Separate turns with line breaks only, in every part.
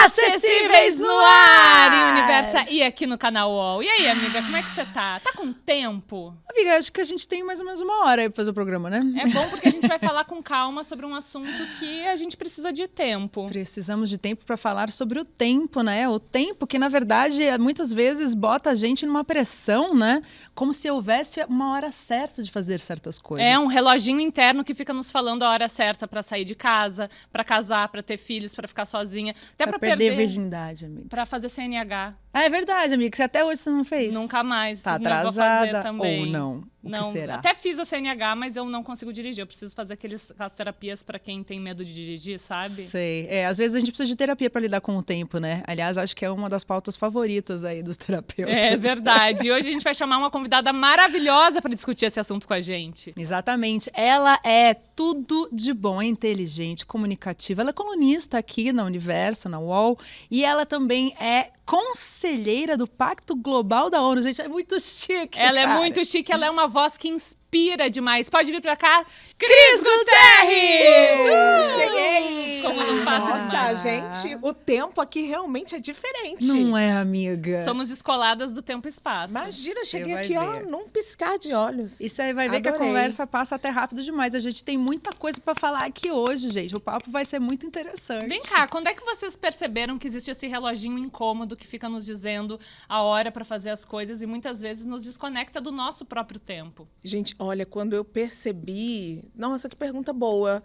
Acessíveis no ar! Em Universo e aqui no canal UOL. E aí, amiga, como é que você tá? Tá com tempo?
Amiga, acho que a gente tem mais ou menos uma hora aí pra fazer o programa, né?
É bom porque a gente vai falar com calma sobre um assunto que a gente precisa de tempo.
Precisamos de tempo pra falar sobre o tempo, né? O tempo que, na verdade, muitas vezes bota a gente numa pressão, né? Como se houvesse uma hora certa de fazer certas coisas.
É um reloginho interno que fica nos falando a hora certa pra sair de casa, pra casar, pra ter filhos, pra ficar sozinha. Até pra
perder a virgindade, amiga.
Pra fazer CNH.
Ah, é verdade, amiga. Que você até hoje você não fez.
Nunca mais.
Tá
Não, vou
atrasada
fazer também.
ou não? O
não,
que será?
Até fiz a CNH, mas eu não consigo dirigir. Eu preciso fazer aquelas terapias pra quem tem medo de dirigir, sabe?
Sei. Às vezes a gente precisa de terapia pra lidar com o tempo, né? Aliás, acho que é uma das pautas favoritas aí dos terapeutas.
É verdade. E hoje a gente vai chamar uma convidada maravilhosa pra discutir esse assunto com a gente.
Exatamente. Ela é tudo de bom, é inteligente, comunicativa. Ela é colunista aqui na Universo, na UOL. E ela também é conselheira do Pacto Global da ONU. Gente, é muito chique.
Ela é
cara.
muito chique, ela é uma voz que inspira demais. Pode vir pra cá, Cris Guterres!
Cheguei!
Como não passa
Nossa,
demais.
gente, o tempo aqui realmente é diferente.
Não é, amiga?
Somos descoladas do tempo e espaço.
Imagina, cheguei
vai
aqui,
ver.
num piscar de olhos.
Isso aí vai ver que a
Adorei.
conversa passa até rápido demais. A gente tem muita coisa pra falar aqui hoje, gente. O papo vai ser muito interessante.
Vem cá, quando é que vocês perceberam que existe esse reloginho incômodo que fica nos dizendo a hora pra fazer as coisas e muitas vezes nos desconecta do nosso próprio tempo?
Gente, olha, quando eu percebi... Nossa, que pergunta boa.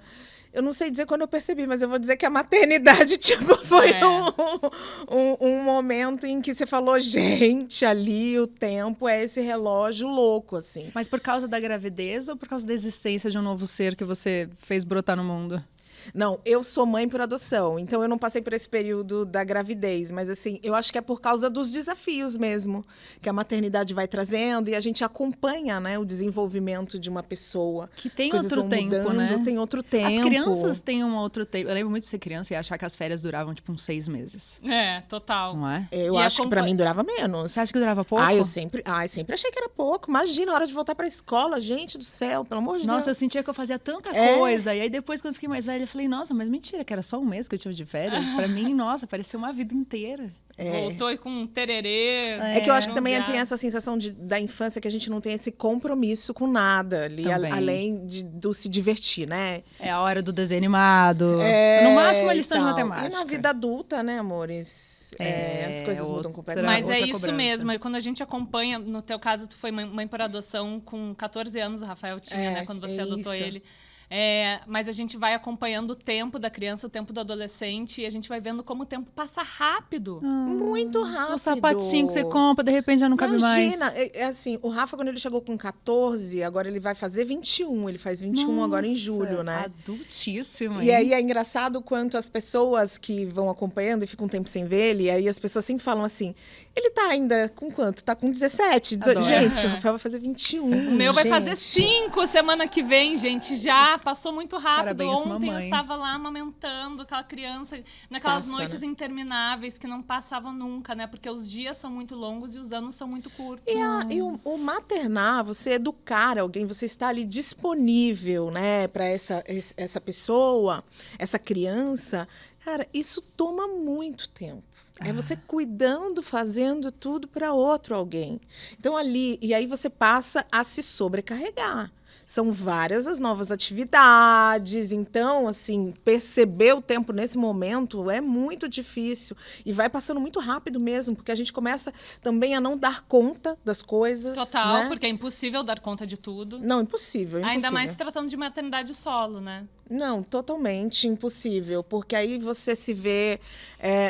Eu não sei dizer quando eu percebi, mas eu vou dizer que a maternidade, tipo, foi um momento em que você falou, gente, ali o tempo é esse relógio louco, assim.
Mas por causa da gravidez ou por causa da existência de um novo ser que você fez brotar no mundo?
Não, eu sou mãe por adoção, então eu não passei por esse período da gravidez, mas assim, eu acho que é por causa dos desafios mesmo que a maternidade vai trazendo e a gente acompanha, né, o desenvolvimento de uma pessoa.
Que tem
As coisas
outro
vão
tempo,
mudando,
né?
Tem outro tempo.
As crianças têm um outro tempo. Eu lembro muito de ser criança e achar que as férias duravam, tipo, uns 6 meses.
É, total.
Não é?
Eu
E
acho que pra mim durava menos.
Você acha que durava pouco?
Eu sempre achei que era pouco. Imagina a hora de voltar pra escola, gente do céu, pelo amor de
Nossa, eu
Deus.
sentia que eu fazia tanta
É.
coisa. E aí depois, quando eu fiquei mais velha, eu falei, nossa, mas mentira, que era só um mês que eu tive de férias. Pra mim, nossa, parecia uma vida inteira.
Voltou com um tererê.
É que eu acho que também
bronzeado.
tem essa sensação da infância que a gente não tem esse compromisso com nada ali,
Também.
além do se divertir, né?
É a hora do desenho animado. No máximo, a lição de
Tal.
matemática.
E na vida adulta, né, amores? As coisas mudam
outra-
completamente.
Mas é
outra
isso
cobrança.
mesmo. E quando a gente acompanha, no teu caso, tu foi mãe por adoção com 14 anos, o Rafael tinha, né? Quando você adotou
isso.
ele. Mas a gente vai acompanhando o tempo da criança, o tempo do adolescente, e a gente vai vendo como o tempo passa rápido.
Muito rápido.
O sapatinho que você compra, de repente já não cabe mais.
Imagina, assim, o Rafa, quando ele chegou com 14, agora ele vai fazer 21. Ele faz 21 agora em julho, né?
Adultíssimo,
E aí é engraçado quanto as pessoas que vão acompanhando e ficam um tempo sem ver ele, e aí as pessoas sempre falam assim, ele tá ainda com quanto? Tá com 17, 18.
Adoro.
Gente, o Rafael vai fazer 21.
O meu vai
gente.
fazer 5 semana que vem, gente. Já passou muito rápido.
Parabéns,
Ontem eu
mamãe.
estava lá amamentando aquela criança naquelas
Passa,
noites
né?
intermináveis que não passavam nunca, né? Porque os dias são muito longos e os anos são muito curtos.
E o maternar, você educar alguém, você está ali disponível, né, para essa pessoa, essa criança, cara, isso toma muito tempo. É você cuidando, fazendo tudo para outro alguém. Então ali, e aí você passa a se sobrecarregar. São várias as novas atividades, então, assim, perceber o tempo nesse momento é muito difícil. E vai passando muito rápido mesmo, porque a gente começa também a não dar conta das coisas.
Total,
né?
porque é impossível dar conta de tudo.
Não, impossível.
Ainda mais se tratando de maternidade solo, né?
Não, totalmente impossível. Porque aí você se vê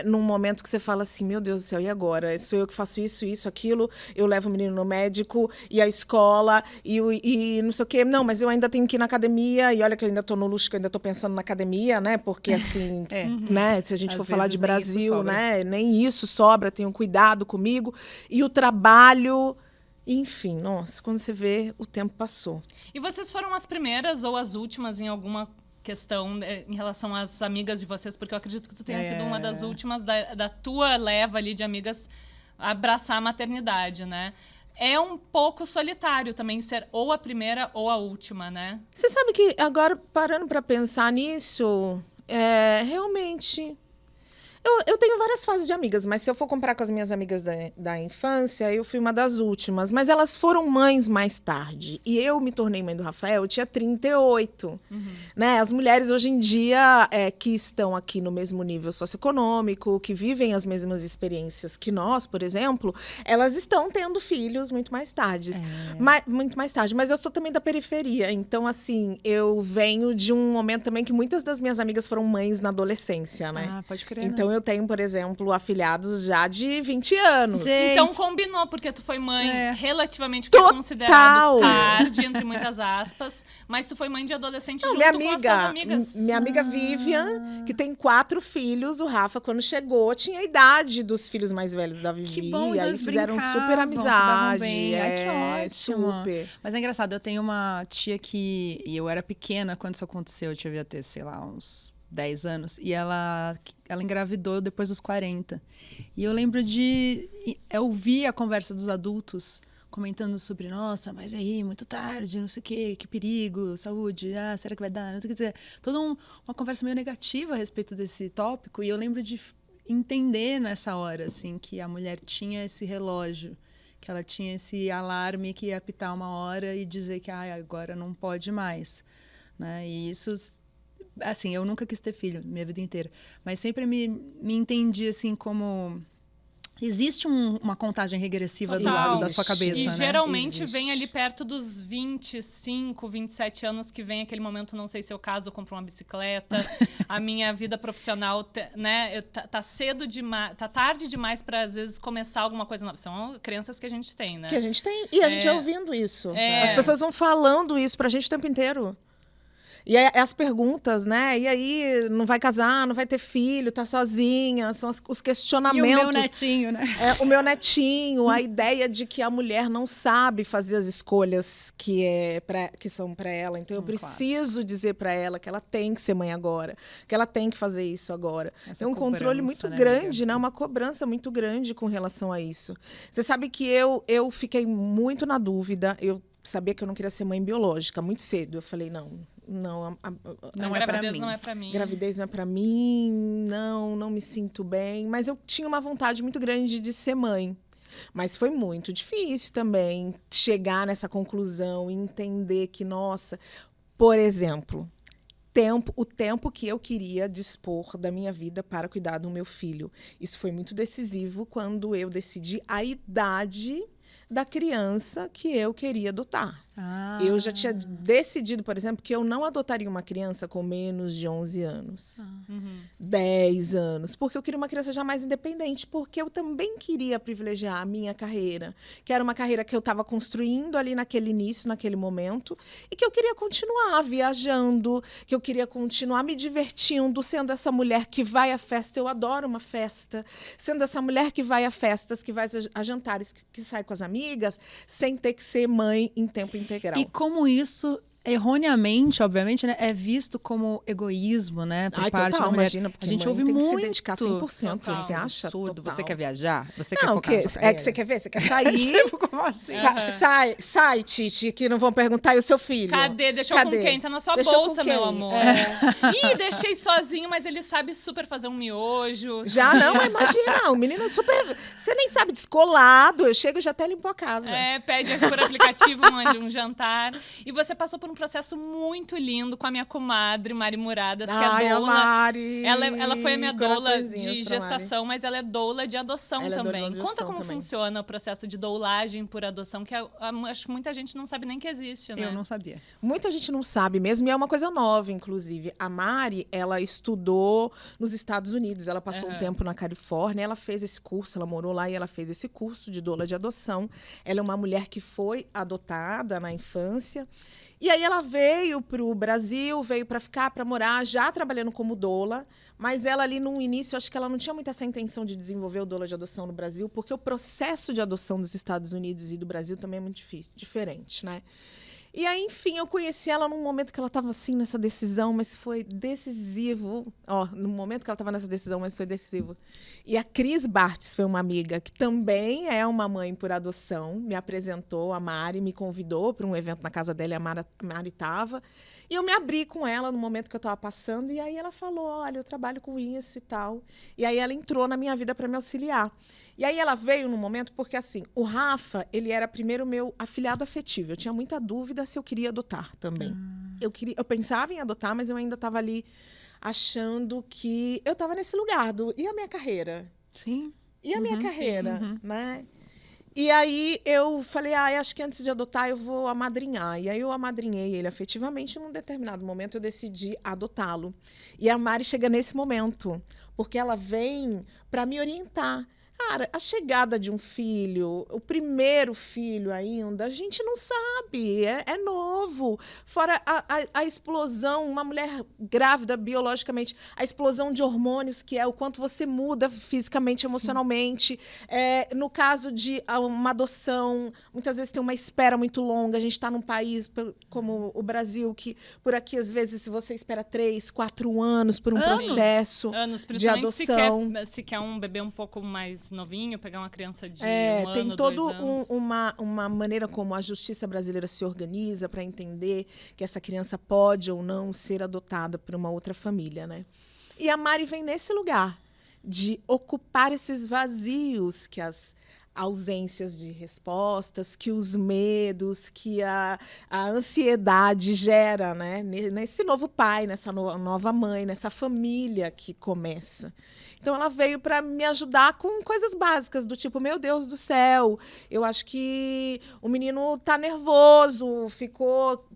num momento que você fala assim, meu Deus do céu, e agora? Sou eu que faço isso, aquilo, eu levo o menino no médico, e a escola, e não sei o quê. Não, mas eu ainda tenho que ir na academia, e olha que eu ainda tô no luxo, que eu ainda tô pensando na academia, né? Porque assim, né? Se a gente
Às
for falar de
vezes nem isso
Brasil,
sobra.
né? Nem isso sobra, tenham cuidado comigo. E o trabalho... Enfim, nossa, quando você vê, o tempo passou.
E vocês foram as primeiras ou as últimas em alguma questão em relação às amigas de vocês? Porque eu acredito que tu tenha sido uma das últimas da tua leva ali de amigas a abraçar a maternidade, né? É um pouco solitário também ser ou a primeira ou a última, né?
Você sabe que agora, parando para pensar nisso, realmente... Eu tenho várias fases de amigas, mas se eu for comparar com as minhas amigas da infância, eu fui uma das últimas. Mas elas foram mães mais tarde. E eu me tornei mãe do Rafael, eu tinha 38. Né? As mulheres hoje em dia que estão aqui no mesmo nível socioeconômico, que vivem as mesmas experiências que nós, por exemplo, elas estão tendo filhos muito mais tarde. Muito mais tarde. Mas eu sou também da periferia. Então, assim, eu venho de um momento também que muitas das minhas amigas foram mães na adolescência, né?
Ah, pode crer.
Então, eu tenho, por exemplo, afilhados já de 20 anos.
Gente.
Então combinou, porque tu foi mãe relativamente
Total.
considerado tarde, entre muitas aspas, mas tu foi mãe de adolescente
Não,
junto
minha
com as
amiga,
tuas amigas.
minha amiga Vivian, que tem 4 filhos, o Rafa, quando chegou, tinha a idade dos filhos mais velhos da Vivi.
Que bom,
e aí
eles
fizeram
brincavam,
super
se davam
amizade.
bem. Ai, que ótimo.
Super.
Mas é engraçado, eu tenho uma tia que... E eu era pequena quando isso aconteceu, eu devia ter, sei lá, uns 10 anos. E ela engravidou depois dos 40. E eu lembro de... Eu ouvir a conversa dos adultos comentando sobre, nossa, mas aí, muito tarde, não sei o quê, que perigo, saúde, será que vai dar? Não sei o que dizer. Toda uma conversa meio negativa a respeito desse tópico. E eu lembro de entender nessa hora, assim, que a mulher tinha esse relógio, que ela tinha esse alarme que ia apitar uma hora e dizer que agora não pode mais, né? E isso, assim, eu nunca quis ter filho minha vida inteira, mas sempre me entendi assim como existe uma contagem regressiva do lado da sua cabeça,
E
né?
geralmente
Existe.
vem ali perto dos 25, 27 anos que vem aquele momento, não sei se é o caso, eu compro uma bicicleta, a minha vida profissional, né, tá cedo demais, tá tarde demais para às vezes começar alguma coisa nova. São crenças que a gente tem, né?
Que a gente tem, e a gente é ouvindo isso.
É.
As pessoas vão falando isso pra gente o tempo inteiro. E aí, as perguntas, né? E aí, não vai casar, não vai ter filho, tá sozinha, são os
E
questionamentos.
o meu netinho, né?
O meu netinho, a ideia de que a mulher não sabe fazer as escolhas que são para ela. Então, eu preciso dizer para ela que ela tem que ser mãe agora, que ela tem que fazer isso agora.
Essa
Tem um controle
cobrança,
muito
né,
grande,
amiga?
né? Uma cobrança muito grande com relação a isso. Você sabe que eu fiquei muito na dúvida. Eu sabia que eu não queria ser mãe biológica muito cedo. Eu falei, não,
Não
a
é pra
gravidez
mim.
não é pra mim.
gravidez não é para mim, não me sinto bem. Mas eu tinha uma vontade muito grande de ser mãe. Mas foi muito difícil também chegar nessa conclusão e entender que, nossa, por exemplo, o tempo que eu queria dispor da minha vida para cuidar do meu filho. Isso foi muito decisivo quando eu decidi a idade da criança que eu queria adotar. Eu já tinha decidido, por exemplo, que eu não adotaria uma criança com menos de 11 anos. 10 anos. Porque eu queria uma criança já mais independente. Porque eu também queria privilegiar a minha carreira. Que era uma carreira que eu estava construindo ali naquele início, naquele momento. E que eu queria continuar viajando. Que eu queria continuar me divertindo. Sendo essa mulher que vai à festa. Eu adoro uma festa. Sendo essa mulher que vai a festas, que vai a jantares, que sai com as amigas. Sem ter que ser mãe em tempo integral.
E como isso, erroneamente, obviamente, né, é visto como egoísmo, né, por parte
total,
da mulher.
imagina, porque
a gente
mãe
ouve
tem
muito.
que se dedicar 100%,
Total.
você acha?
Absurdo.
Total.
Você quer viajar? Você quer
Não,
focar na sua
é
carreira?
que você quer ver? Você quer sair?
Como assim?
Sai, Titi, que não vão perguntar, e o seu filho?
Cadê? Deixou
Cadê?
com quem? Tá na sua
Deixou com
bolsa,
quem?
meu amor.
É.
Ih, deixei sozinho, mas ele sabe super fazer um miojo.
Já não, imagina, o menino é super... Você nem sabe, descolado, eu chego e já até limpo a casa.
Pede aqui por aplicativo um jantar. E você passou por um processo muito lindo com a minha comadre, Mari Muradas, que
Ai,
é
a
doula.
Mari.
Ela foi a minha doula
Coraçõezinhos
de
pra Mari.
gestação, mas ela é doula de adoção
Ela é doula de
também.
adoção
Conta como
também.
funciona o processo de doulagem por adoção, que acho que muita gente não sabe nem que existe, né?
Eu não sabia.
Muita gente não sabe mesmo, e é uma coisa nova, inclusive. A Mari, ela estudou nos Estados Unidos, ela passou um tempo na Califórnia, ela fez esse curso, ela morou lá e ela fez esse curso de doula de adoção. Ela é uma mulher que foi adotada na infância. E aí ela veio para o Brasil, veio para ficar, para morar, já trabalhando como doula, mas ela ali no início, acho que ela não tinha muito essa intenção de desenvolver o doula de adoção no Brasil, porque o processo de adoção dos Estados Unidos e do Brasil também é muito difícil, diferente, né? E aí, enfim, eu conheci ela num momento que ela estava assim nessa decisão, mas foi decisivo. Ó, no momento que ela estava nessa decisão, mas foi decisivo. E a Cris Bartz foi uma amiga que também é uma mãe por adoção, me apresentou, a Mari me convidou para um evento na casa dela, e a Mari estava. E eu me abri com ela no momento que eu estava passando, e aí ela falou, olha, eu trabalho com isso e tal. E aí ela entrou na minha vida para me auxiliar. E aí ela veio no momento porque, assim, o Rafa, ele era primeiro meu afilhado afetivo. Eu tinha muita dúvida se eu queria adotar também. Eu pensava em adotar, mas eu ainda estava ali achando que eu estava nesse lugar e a minha carreira?
Sim.
E a minha carreira, né? E aí eu falei, acho que antes de adotar eu vou amadrinhar. E aí eu amadrinhei ele afetivamente e num determinado momento eu decidi adotá-lo. E a Mari chega nesse momento, porque ela vem para me orientar. Cara, a chegada de um filho, o primeiro filho ainda, a gente não sabe, é novo. Fora a explosão, uma mulher grávida biologicamente, a explosão de hormônios, que é o quanto você muda fisicamente, emocionalmente. No caso de uma adoção, muitas vezes tem uma espera muito longa. A gente está num país como o Brasil, que por aqui, às vezes, se você espera 3, 4 anos por um processo de adoção.
Se quer um bebê um pouco mais novinho, pegar uma criança de
tem
2 anos.
uma maneira como a justiça brasileira se organiza para entender que essa criança pode ou não ser adotada por uma outra família, né? E a Mari vem nesse lugar de ocupar esses vazios que as ausências de respostas, que os medos, que a ansiedade gera, né? Nesse novo pai, nessa nova mãe, nessa família que começa. Então, ela veio para me ajudar com coisas básicas, do tipo, meu Deus do céu, eu acho que o menino está nervoso,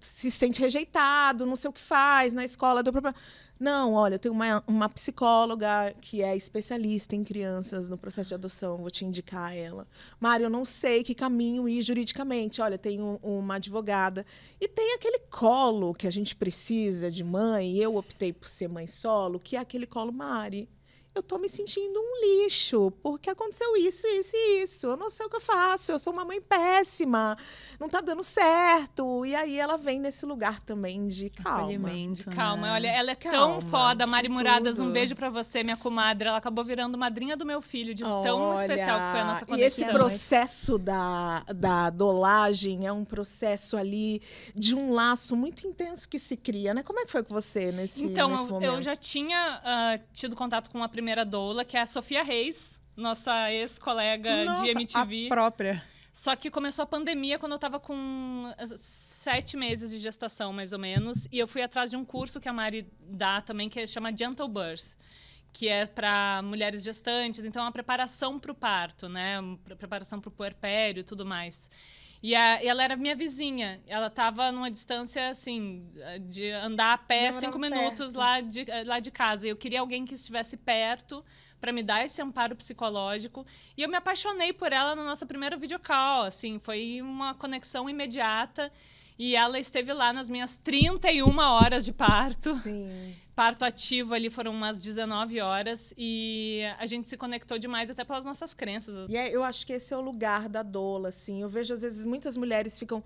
se sente rejeitado, não sei o que faz, na escola deu problema. Não, olha, eu tenho uma psicóloga que é especialista em crianças no processo de adoção, vou te indicar ela. Mário, eu não sei que caminho ir juridicamente. Olha, tenho uma advogada. E tem aquele colo que a gente precisa de mãe, e eu optei por ser mãe solo, que é aquele colo Mari. Eu estou me sentindo um lixo, porque aconteceu isso, isso e isso. Eu não sei o que eu faço, eu sou uma mãe péssima, não está dando certo. E aí ela vem nesse lugar também de calma.
Acolhimento,
Calma,
né?
olha, ela é
Calma,
tão foda. Mari
de
Muradas,
tudo.
um beijo pra você, minha comadre. Ela acabou virando madrinha do meu filho, de tão
Olha,
especial que foi a nossa
E
conexão.
esse processo da dolagem é um processo ali de um laço muito intenso que se cria, né? Como é que foi com você nesse momento?
Eu já tinha tido contato com a primeira doula, que é a Sofia Reis, nossa ex-colega
Nossa,
de MTV.
a própria.
Só que começou a pandemia quando eu tava com 7 meses de gestação, mais ou menos. E eu fui atrás de um curso que a Mari dá também, que chama Gentle Birth, que é para mulheres gestantes. Então, é uma preparação para o parto, né? Preparação para o puerpério e tudo mais. E ela era minha vizinha. Ela estava numa distância, assim, de andar a pé 5 minutos lá de casa. E eu queria alguém que estivesse perto para me dar esse amparo psicológico. E eu me apaixonei por ela na nossa primeira videocall, assim. Foi uma conexão imediata. E ela esteve lá nas minhas 31 horas de parto.
Sim.
Parto ativo ali foram umas 19 horas. E a gente se conectou demais até pelas nossas crenças.
E eu acho que esse é o lugar da doula, assim. Eu vejo, às vezes, muitas mulheres ficam...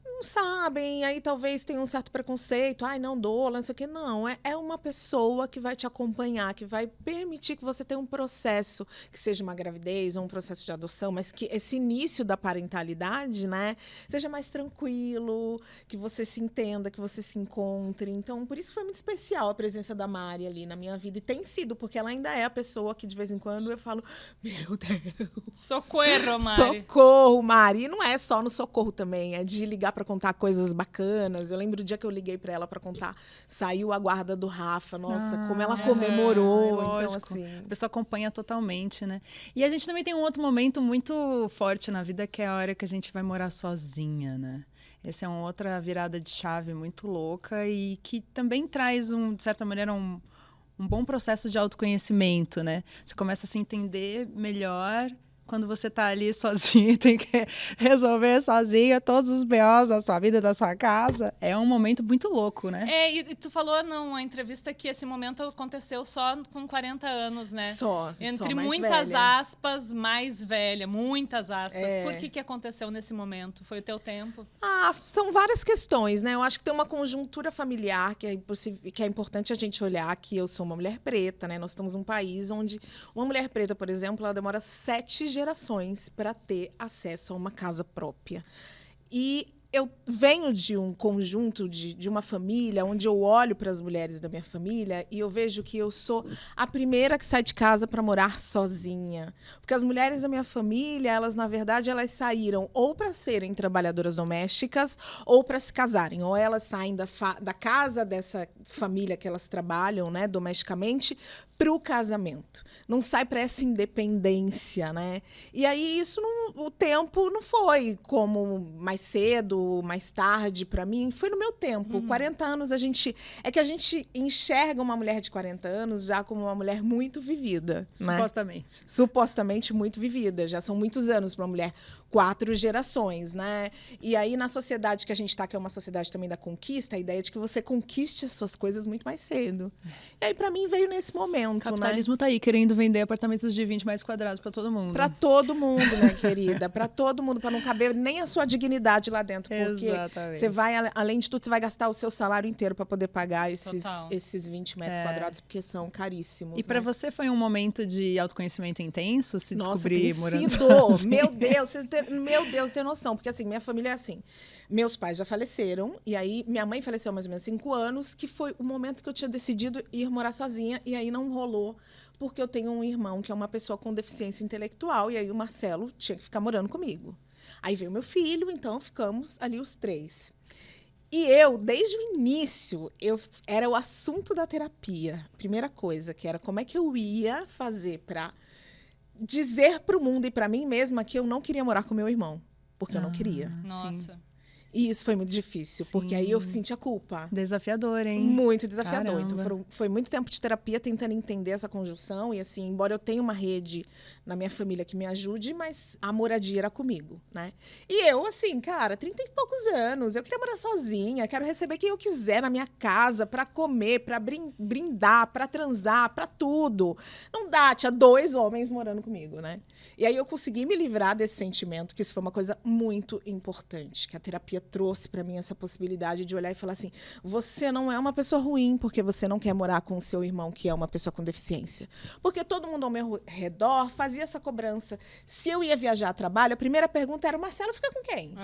não sabem, aí talvez tenha um certo preconceito. Ai, não, doula, não sei o quê. Não, é uma pessoa que vai te acompanhar, que vai permitir que você tenha um processo, que seja uma gravidez ou um processo de adoção, mas que esse início da parentalidade, né, seja mais tranquilo, que você se entenda, que você se encontre. Então, por isso que foi muito especial a presença da Mari ali na minha vida. E tem sido, porque ela ainda é a pessoa que, de vez em quando, eu falo, meu Deus.
Socorro, Mari.
Socorro, Mari. E não é só no socorro também, é de ligar para contar coisas bacanas. Eu lembro o dia que eu liguei para ela para contar, saiu a guarda do Rafa. Nossa, como ela comemorou. Então, assim...
A pessoa acompanha totalmente, né? E a gente também tem um outro momento muito forte na vida, que é a hora que a gente vai morar sozinha, né? Essa é uma outra virada de chave muito louca e que também traz, de certa maneira, um bom processo de autoconhecimento, né? Você começa a se entender melhor quando você tá ali sozinho e tem que resolver sozinho todos os BOs da sua vida, da sua casa, é um momento muito louco, né?
E tu falou numa entrevista que esse momento aconteceu só com 40 anos, né?
Só
Entre
mais
muitas
velha.
aspas, mais velha, muitas aspas. Por que aconteceu nesse momento? Foi o teu tempo?
São várias questões, né? Eu acho que tem uma conjuntura familiar que é importante a gente olhar, que eu sou uma mulher preta, né? Nós estamos num país onde uma mulher preta, por exemplo, ela demora 7 gerações para ter acesso a uma casa própria. E eu venho de um conjunto, de uma família, onde eu olho para as mulheres da minha família e eu vejo que eu sou a primeira que sai de casa para morar sozinha. Porque as mulheres da minha família, elas, na verdade, elas saíram ou para serem trabalhadoras domésticas ou para se casarem. Ou elas saem da casa dessa família que elas trabalham, né, domesticamente, para o casamento. Não sai para essa independência, né? E aí o tempo não foi como mais cedo, mais tarde para mim, foi no meu tempo. 40 anos é que a gente enxerga uma mulher de 40 anos já como uma mulher muito vivida, né?
Supostamente.
Supostamente muito vivida, já são muitos anos para uma mulher, 4 gerações, né? E aí na sociedade que a gente está, que é uma sociedade também da conquista, a ideia de que você conquiste as suas coisas muito mais cedo. E aí para mim veio nesse momento.
O capitalismo tá aí querendo vender apartamentos de 20 metros quadrados para todo mundo.
Para todo mundo, minha querida. Para todo mundo, para não caber nem a sua dignidade lá dentro. Porque
Exatamente.
você vai, além de tudo, você vai gastar o seu salário inteiro para poder pagar
Total.
esses 20 metros quadrados, porque são caríssimos.
E para
né?
você foi um momento de autoconhecimento intenso, se
Nossa,
descobrir
tem
morando
sido.
sozinha?
Meu Deus, tem noção. Porque assim, minha família é assim. Meus pais já faleceram, e aí minha mãe faleceu há mais ou menos 5 anos, que foi o momento que eu tinha decidido ir morar sozinha, e aí não rolou, porque eu tenho um irmão que é uma pessoa com deficiência intelectual, e aí o Marcelo tinha que ficar morando comigo. Aí veio meu filho, então ficamos ali os 3. E eu, desde o início, era o assunto da terapia. Primeira coisa, que era como é que eu ia fazer para dizer para o mundo e para mim mesma que eu não queria morar com meu irmão, porque eu não queria.
Nossa.
E isso foi muito difícil, porque aí eu senti a culpa.
Desafiador, hein?
Muito desafiador.
Caramba.
Então, foi muito tempo de terapia tentando entender essa conjunção. E, assim, embora eu tenha uma rede na minha família que me ajude, mas a moradia era comigo, né? E eu, assim, cara, 30 e poucos anos, eu queria morar sozinha, quero receber quem eu quiser na minha casa, pra comer, pra brindar, pra transar, pra tudo. Não dá, tinha 2 homens morando comigo, né? E aí eu consegui me livrar desse sentimento, que isso foi uma coisa muito importante, que a terapia trouxe para mim essa possibilidade de olhar e falar assim, você não é uma pessoa ruim porque você não quer morar com o seu irmão, que é uma pessoa com deficiência. Porque todo mundo ao meu redor fazia essa cobrança. Se eu ia viajar a trabalho, a primeira pergunta era, Marcelo, fica com quem?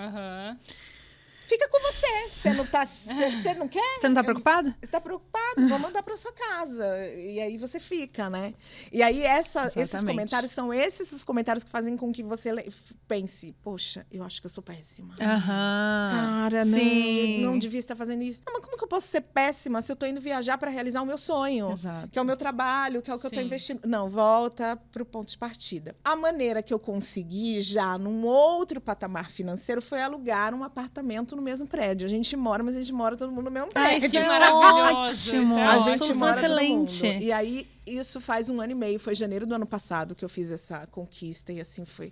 Fica com você. Você não tá, você não quer?
Você não tá preocupada?
Você tá preocupado? Vou mandar para sua casa. E aí você fica, né? E aí esses comentários são esses comentários que fazem com que você pense, poxa, eu acho que eu sou péssima. Cara,
Sim.
não devia estar fazendo isso. Não, mas como que eu posso ser péssima se eu tô indo viajar para realizar o meu sonho?
Exato.
Que é o meu trabalho, que é o que eu tô
Sim.
investindo. Não, volta pro ponto de partida. A maneira que eu consegui, já num outro patamar financeiro, foi alugar um apartamento no mesmo prédio. A gente mora, mas a gente mora todo mundo no mesmo prédio.
isso é
maravilhoso.
ótimo.
A
ótimo.
gente
Solução
mora todo
excelente.
mundo. E aí, isso faz 1 ano e meio. Foi janeiro do ano passado que eu fiz essa conquista. E assim foi.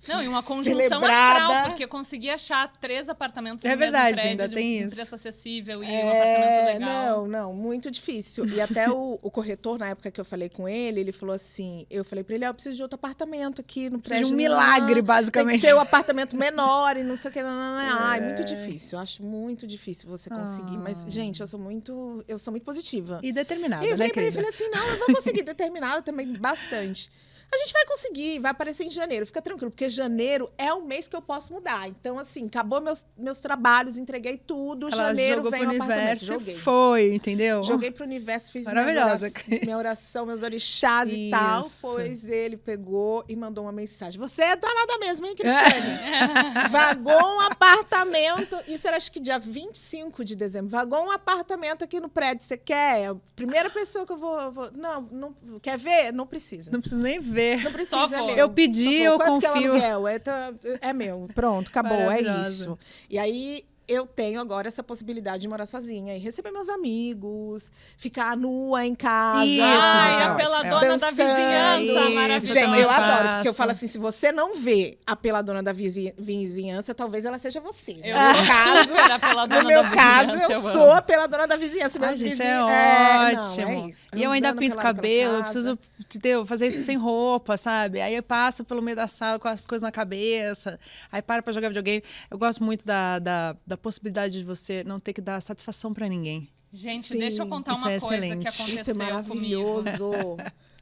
Não, e uma conjunção
Celebrada.
astral, porque eu consegui achar 3 apartamentos
É
no
verdade,
mesmo prédio,
ainda tem
de
isso.
preço acessível e um apartamento legal.
Não, muito difícil. E até o corretor, na época que eu falei com ele falou assim, eu falei pra ele, eu preciso de outro apartamento aqui no
Precisa
prédio.
de um milagre,
Tem
basicamente.
que ser um apartamento menor e não sei o que. Ai, muito difícil. Eu acho muito difícil você conseguir. Mas, gente, eu sou muito positiva.
E determinada,
E eu
né,
falei pra ele,
querida?
falei assim, não, eu vou conseguir, determinada também, bastante. A gente vai conseguir, vai aparecer em janeiro, fica tranquilo, porque janeiro é o mês que eu posso mudar. Então, assim, acabou meus trabalhos, entreguei tudo,
Ela
janeiro
jogou
vem
pro
o apartamento.
universo
Joguei.
e foi, entendeu?
Joguei pro universo, fiz
Maravilhosa,
minha oração, meus orixás e tal.
Isso.
Pois ele pegou e mandou uma mensagem. Você é danada mesmo, hein, Cristiane? Vagou um apartamento, isso era acho que dia 25 de dezembro. Vagou um apartamento aqui no prédio, você quer? A primeira pessoa que eu vou... Não, quer ver? Não precisa.
Não preciso nem ver.
Não precisa,
Só
é
vou.
meu.
Eu pedi,
Só vou.
eu
Quanto
confio.
que é o aluguel? É meu, pronto, acabou, é
Maravilhosa.
isso. E aí, eu tenho agora essa possibilidade de morar sozinha e receber meus amigos, ficar nua em casa.
Isso,
Ai,
gente,
a
ótimo.
peladona da vizinhança,
Isso.
maravilhosa.
Gente, eu adoro,
faço.
porque eu falo assim, se você não vê a peladona da vizinhança, talvez ela seja você.
Eu
No meu caso,
super a peladona
no meu
da
caso,
vizinhança,
eu
amo.
sou a peladora da vizinhança.
Ai,
Meus
gente,
vizinhos...
é
não,
ótimo.
é isso.
E eu ainda
Andando
pinto
pela
cabelo, eu
casa.
preciso, entendeu, fazer isso sem roupa, sabe? Aí eu passo pelo meio da sala com as coisas na cabeça, aí paro pra jogar videogame. Eu gosto muito da possibilidade de você não ter que dar satisfação pra ninguém.
Gente,
Sim,
deixa eu contar
isso
uma
é
coisa
excelente.
que aconteceu
Isso é maravilhoso.
comigo.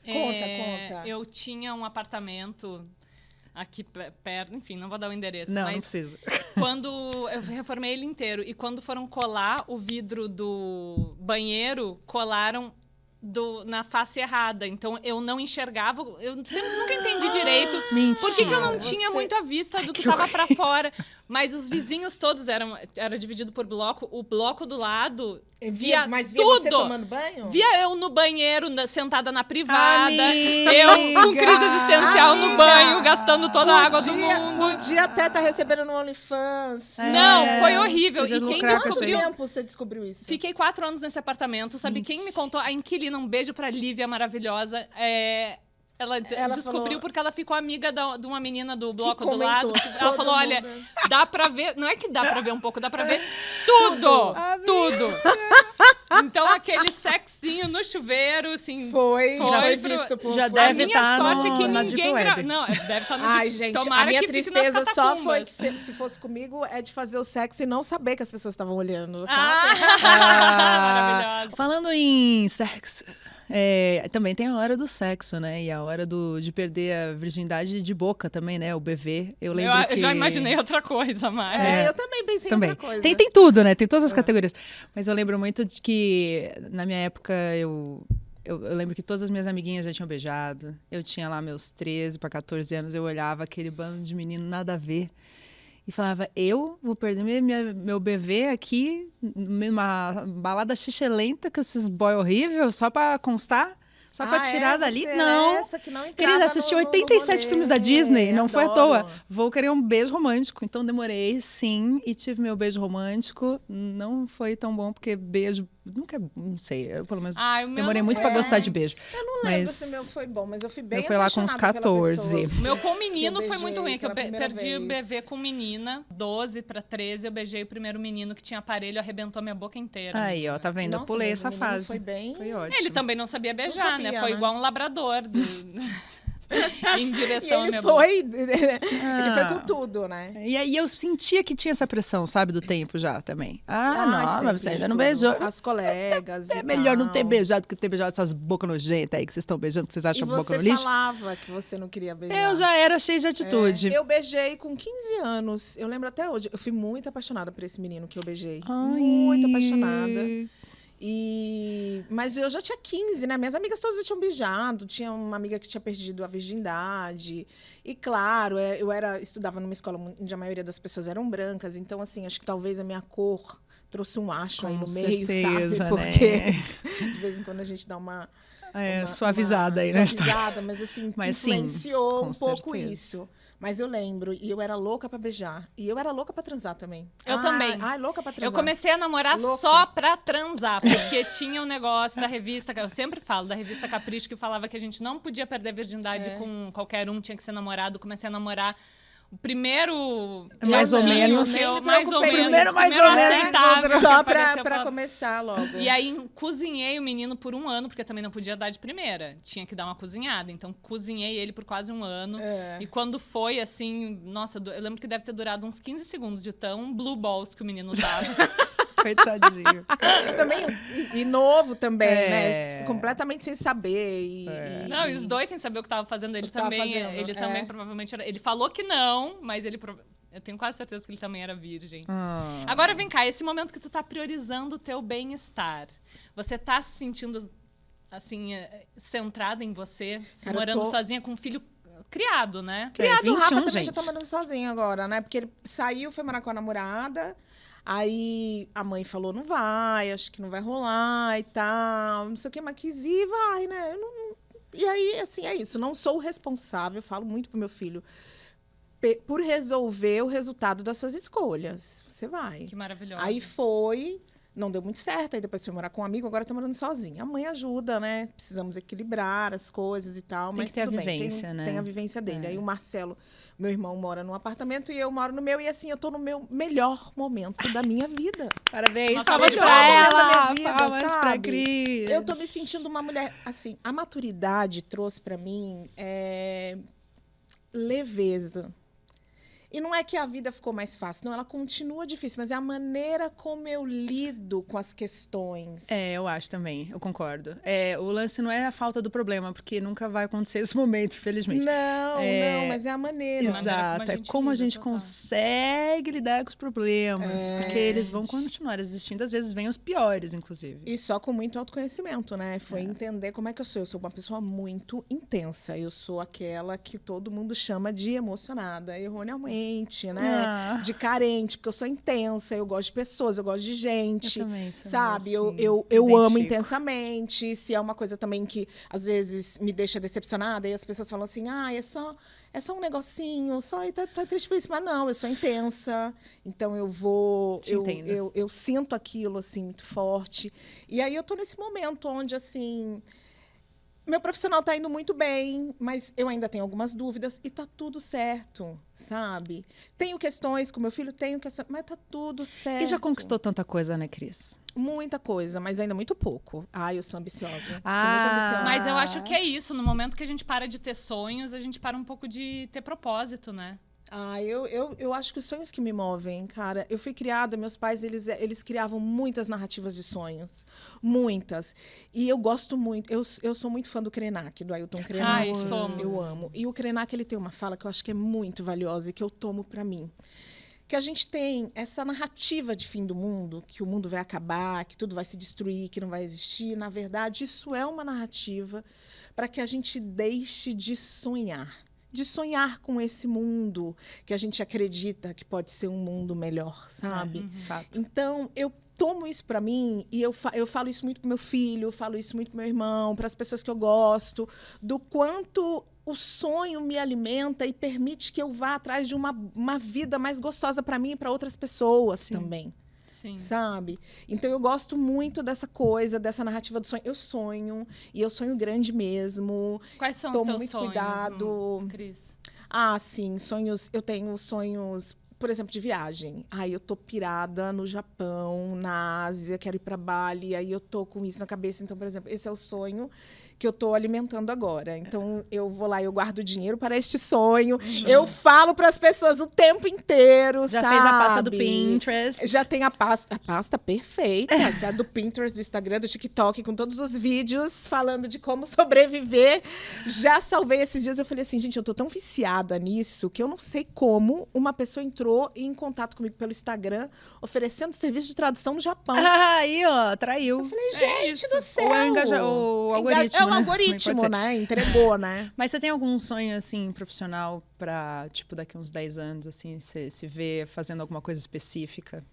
Conta.
Eu tinha um apartamento aqui perto, enfim, não vou dar o endereço,
Não,
mas
não precisa.
quando eu reformei ele inteiro e quando foram colar o vidro do banheiro, colaram na face errada. Então eu não enxergava, eu nunca entendi direito
Mentira.
por que eu não
Você-
tinha muito a vista do que tava pra fora. Mas os vizinhos todos era dividido por bloco. O bloco do lado via
Mas via
tudo.
você tomando banho?
Via eu no banheiro, sentada na privada.
Amiga!
Eu com crise existencial no
Amiga!
banho, gastando toda a água do mundo.
Podia até estar recebendo no OnlyFans.
Não,
É,
foi horrível.
podia
E quem
lucrar com
Quanto
isso aí.
descobriu...
tempo você descobriu isso?
Fiquei 4 anos nesse apartamento. Sabe quem me contou? A inquilina. Um beijo pra Lívia, maravilhosa. Ela descobriu
falou-
porque ela ficou amiga de uma menina do bloco do
comentou.
lado. Ela
Todo
falou, olha,
mundo.
dá pra ver... Não é que dá pra ver um pouco, dá pra ver tudo! Tudo! Então, aquele sexinho no chuveiro, assim...
Foi, já foi
pro-
visto por...
Já
por-
A
deve
minha
tá
sorte é que
na Deep
ninguém...
Web.
Não, deve estar no
Ai,
Deep-
gente,
Tomara
a minha
que fique nas
tristeza só
catacumbas.
foi que se fosse comigo é de fazer o sexo e não saber que as pessoas estavam olhando, sabe?
Maravilhosa.
Falando em sexo, também tem a hora do sexo, né? E a hora de perder a virgindade de boca também, né? O BV. Eu lembro
Eu
que...
já imaginei outra coisa, mas...
Eu também pensei em
Também.
outra coisa.
Tem tudo, né? Tem todas as categorias. Mas eu lembro muito de que, na minha época, eu lembro que todas as minhas amiguinhas já tinham beijado. Eu tinha lá meus 13 para 14 anos, eu olhava aquele bando de menino nada a ver. E falava, eu vou perder meu BV aqui, numa balada xixelenta com esses boy horrível, só pra constar? Só pra tirar dali?
Você
Não.
era essa que não entrava
Querida, assisti
no
87
rolê.
filmes da Disney, não foi à
Adoro.
toa. Vou querer um beijo romântico. Então demorei, sim, e tive meu beijo romântico. Não foi tão bom, porque beijo... Nunca, não sei, eu pelo menos
Ai, o meu
demorei
não
muito
foi.
pra gostar de beijo.
Eu não lembro
Mas
se o meu foi bom, mas eu fui bem
eu fui lá com uns
apaixonada pela
14.
pessoa.
O meu com menino
Que eu
foi muito
beijei
ruim, que eu
pela primeira
perdi o
vez.
BV com menina. 12 pra 13, eu beijei o primeiro menino que tinha aparelho, arrebentou minha boca inteira.
Aí, ó, tá vendo? Eu
Nossa,
pulei
mas
essa
o menino
fase.
Foi bem...
Foi ótimo.
Ele também não sabia beijar,
sabia,
né? Foi
né?
igual um labrador em
E
direção à
ele
minha boca.
foi... Ele foi com tudo, né?
E aí eu sentia que tinha essa pressão, sabe, do tempo já também. não, mas você
sempre
ainda não
tudo.
beijou.
As colegas
É
e
melhor não ter
tal.
beijado que ter beijado essas bocas nojentas aí que vocês estão beijando, que vocês
E
acham boca
você
no lixo.
falava que você não queria beijar.
Eu já era cheia de atitude.
Eu beijei com 15 anos. Eu lembro até hoje. Eu fui muito apaixonada por esse menino que eu beijei.
Ai.
Muito apaixonada. Mas eu já tinha 15, né? Minhas amigas todas já tinham beijado. Tinha uma amiga que tinha perdido a virgindade. E claro, eu estudava numa escola onde a maioria das pessoas eram brancas. Então, assim, acho que talvez a minha cor trouxe um acho aí
Com
no meio,
certeza,
sabe? Porque
né?
de vez em quando a gente dá uma
Suavizada aí na história.
suavizada, mas assim,
Mas sim,
influenciou
com
um pouco
certeza.
isso. Mas eu lembro, e eu era louca pra beijar. E eu era louca pra transar também.
Eu também.
Ai, louca pra transar.
Eu comecei a namorar
Louca.
só pra transar, porque tinha um negócio da revista, eu sempre falo, da revista Capricho, que falava que a gente não podia perder a virgindade com qualquer um, tinha que ser namorado. Comecei a namorar o primeiro...
Mais ou
gatinho
menos.
meu,
Nem me
mais ou
preocupei.
menos.
Primeiro mais ou menos.
aceitável.
Só
que apareceu
pra
pra-
começar logo.
E aí, cozinhei o menino por 1 ano, porque também não podia dar de primeira. Tinha que dar uma cozinhada. Então, cozinhei ele por quase 1 ano.
É.
E quando foi, assim... Nossa, eu lembro que deve ter durado uns 15 segundos de tão blue balls que o menino dava.
Coitadinho.
Também, e novo também,
É.
né? Completamente sem saber.
Não, e os dois sem saber o que tava fazendo. Ele
O que tava
também,
fazendo,
ele
é.
também provavelmente era... Ele falou que não, mas ele... Eu tenho quase certeza que ele também era virgem.
Ah.
Agora, vem cá. Esse momento que tu tá priorizando o teu bem-estar. Você tá se sentindo, assim, centrada em você?
Cara, eu
morando
tô-
sozinha com um filho criado, né?
Criado, o
21,
Rafa também
gente.
já tá morando sozinho agora, né? Porque ele saiu, foi morar com a namorada. Aí a mãe falou, não vai, acho que não vai rolar e tal. Não sei o que, mas quis ir, vai, né? E aí, assim, é isso. Não sou responsável, falo muito pro meu filho. por resolver o resultado das suas escolhas. Você vai.
Que maravilhoso.
Aí foi, não deu muito certo, aí depois fui morar com um amigo, agora tô morando sozinha. A mãe ajuda, né? Precisamos equilibrar as coisas e tal,
Tem
mas
que ter a
tudo bem.
vivência, né?
Tem a vivência dele.
É.
Aí o Marcelo, meu irmão, mora num apartamento e eu moro no meu, e assim, eu tô no meu melhor momento da minha vida.
Parabéns,
Nossa,
palmas
melhor
pra
momento da
ela,
minha vida,
palmas pra
sabe?
Cris.
Eu tô me sentindo uma mulher, assim, a maturidade trouxe pra mim leveza. E não é que a vida ficou mais fácil, não, ela continua difícil, mas é a maneira como eu lido com as questões.
Eu acho também, eu concordo. O lance não é a falta do problema, porque nunca vai acontecer esse momento, infelizmente.
Não, mas é a maneira.
Exato, é como a gente consegue lidar com os problemas, porque eles vão continuar existindo, às vezes vêm os piores, inclusive.
E só com muito autoconhecimento, né? Foi entender como é que eu sou. Eu sou uma pessoa muito intensa. Eu sou aquela que todo mundo chama de emocionada, erroneamente, né? De carente, porque eu sou intensa, eu gosto de pessoas, eu gosto de gente.
Eu também sou
sabe?
assim,
Eu amo
identifico.
intensamente. Se é uma coisa também que às vezes me deixa decepcionada, e as pessoas falam assim: é só um negocinho, só tá triste por isso. Mas não, eu sou intensa. Então eu vou.
Te entendo.
Eu sinto aquilo assim muito forte. E aí eu tô nesse momento onde, assim, meu profissional tá indo muito bem, mas eu ainda tenho algumas dúvidas e tá tudo certo, sabe? Tenho questões com meu filho, mas tá tudo certo.
E já conquistou tanta coisa, né, Cris?
Muita coisa, mas ainda muito pouco. Eu sou ambiciosa. Sou muito
Ah.
ambiciosa.
Mas eu acho que é isso. No momento que a gente para de ter sonhos, a gente para um pouco de ter propósito, né?
Eu acho que os sonhos que me movem, cara. Eu fui criada, meus pais, eles criavam muitas narrativas de sonhos. Muitas. E eu gosto muito. Eu sou muito fã do Krenak, do Ailton Krenak.
Ai, somos.
Eu amo. E o Krenak, ele tem uma fala que eu acho que é muito valiosa e que eu tomo pra mim. Que a gente tem essa narrativa de fim do mundo, que o mundo vai acabar, que tudo vai se destruir, que não vai existir. Na verdade, isso é uma narrativa para que a gente deixe de sonhar. De sonhar com esse mundo que a gente acredita que pode ser um mundo melhor, sabe?
Fato.
Então, eu tomo isso para mim e eu falo isso muito pro meu filho, eu falo isso muito pro meu irmão, para as pessoas que eu gosto, do quanto o sonho me alimenta e permite que eu vá atrás de uma vida mais gostosa para mim e para outras pessoas também.
Sim.
Sabe? Então, eu gosto muito dessa coisa, dessa narrativa do sonho. Eu sonho, e eu sonho grande mesmo.
Quais são
Tomo
os teus
muito
sonhos,
cuidado.
Cris?
Sim, sonhos. Eu tenho sonhos, por exemplo, de viagem. Eu tô pirada no Japão, na Ásia, quero ir para Bali, aí eu tô com isso na cabeça. Então, por exemplo, esse é o sonho que eu tô alimentando agora. Então, eu vou lá e eu guardo dinheiro para este sonho. Eu falo para as pessoas o tempo inteiro,
Já
sabe?
fez a pasta do Pinterest.
Já tem a pasta perfeita. Essa é a do Pinterest, do Instagram, do TikTok, com todos os vídeos falando de como sobreviver. Já salvei esses dias. Eu falei assim, gente, eu tô tão viciada nisso que eu não sei como uma pessoa entrou em contato comigo pelo Instagram oferecendo serviço de tradução no Japão.
Aí, ó, traiu.
Eu falei, gente do céu.
Ou o algoritmo,
É o
né?
algoritmo,
Pode ser.
né? Entregou, né?
Mas você tem algum sonho, assim, profissional pra, tipo, daqui uns 10 anos, assim, você se vê fazendo alguma coisa específica?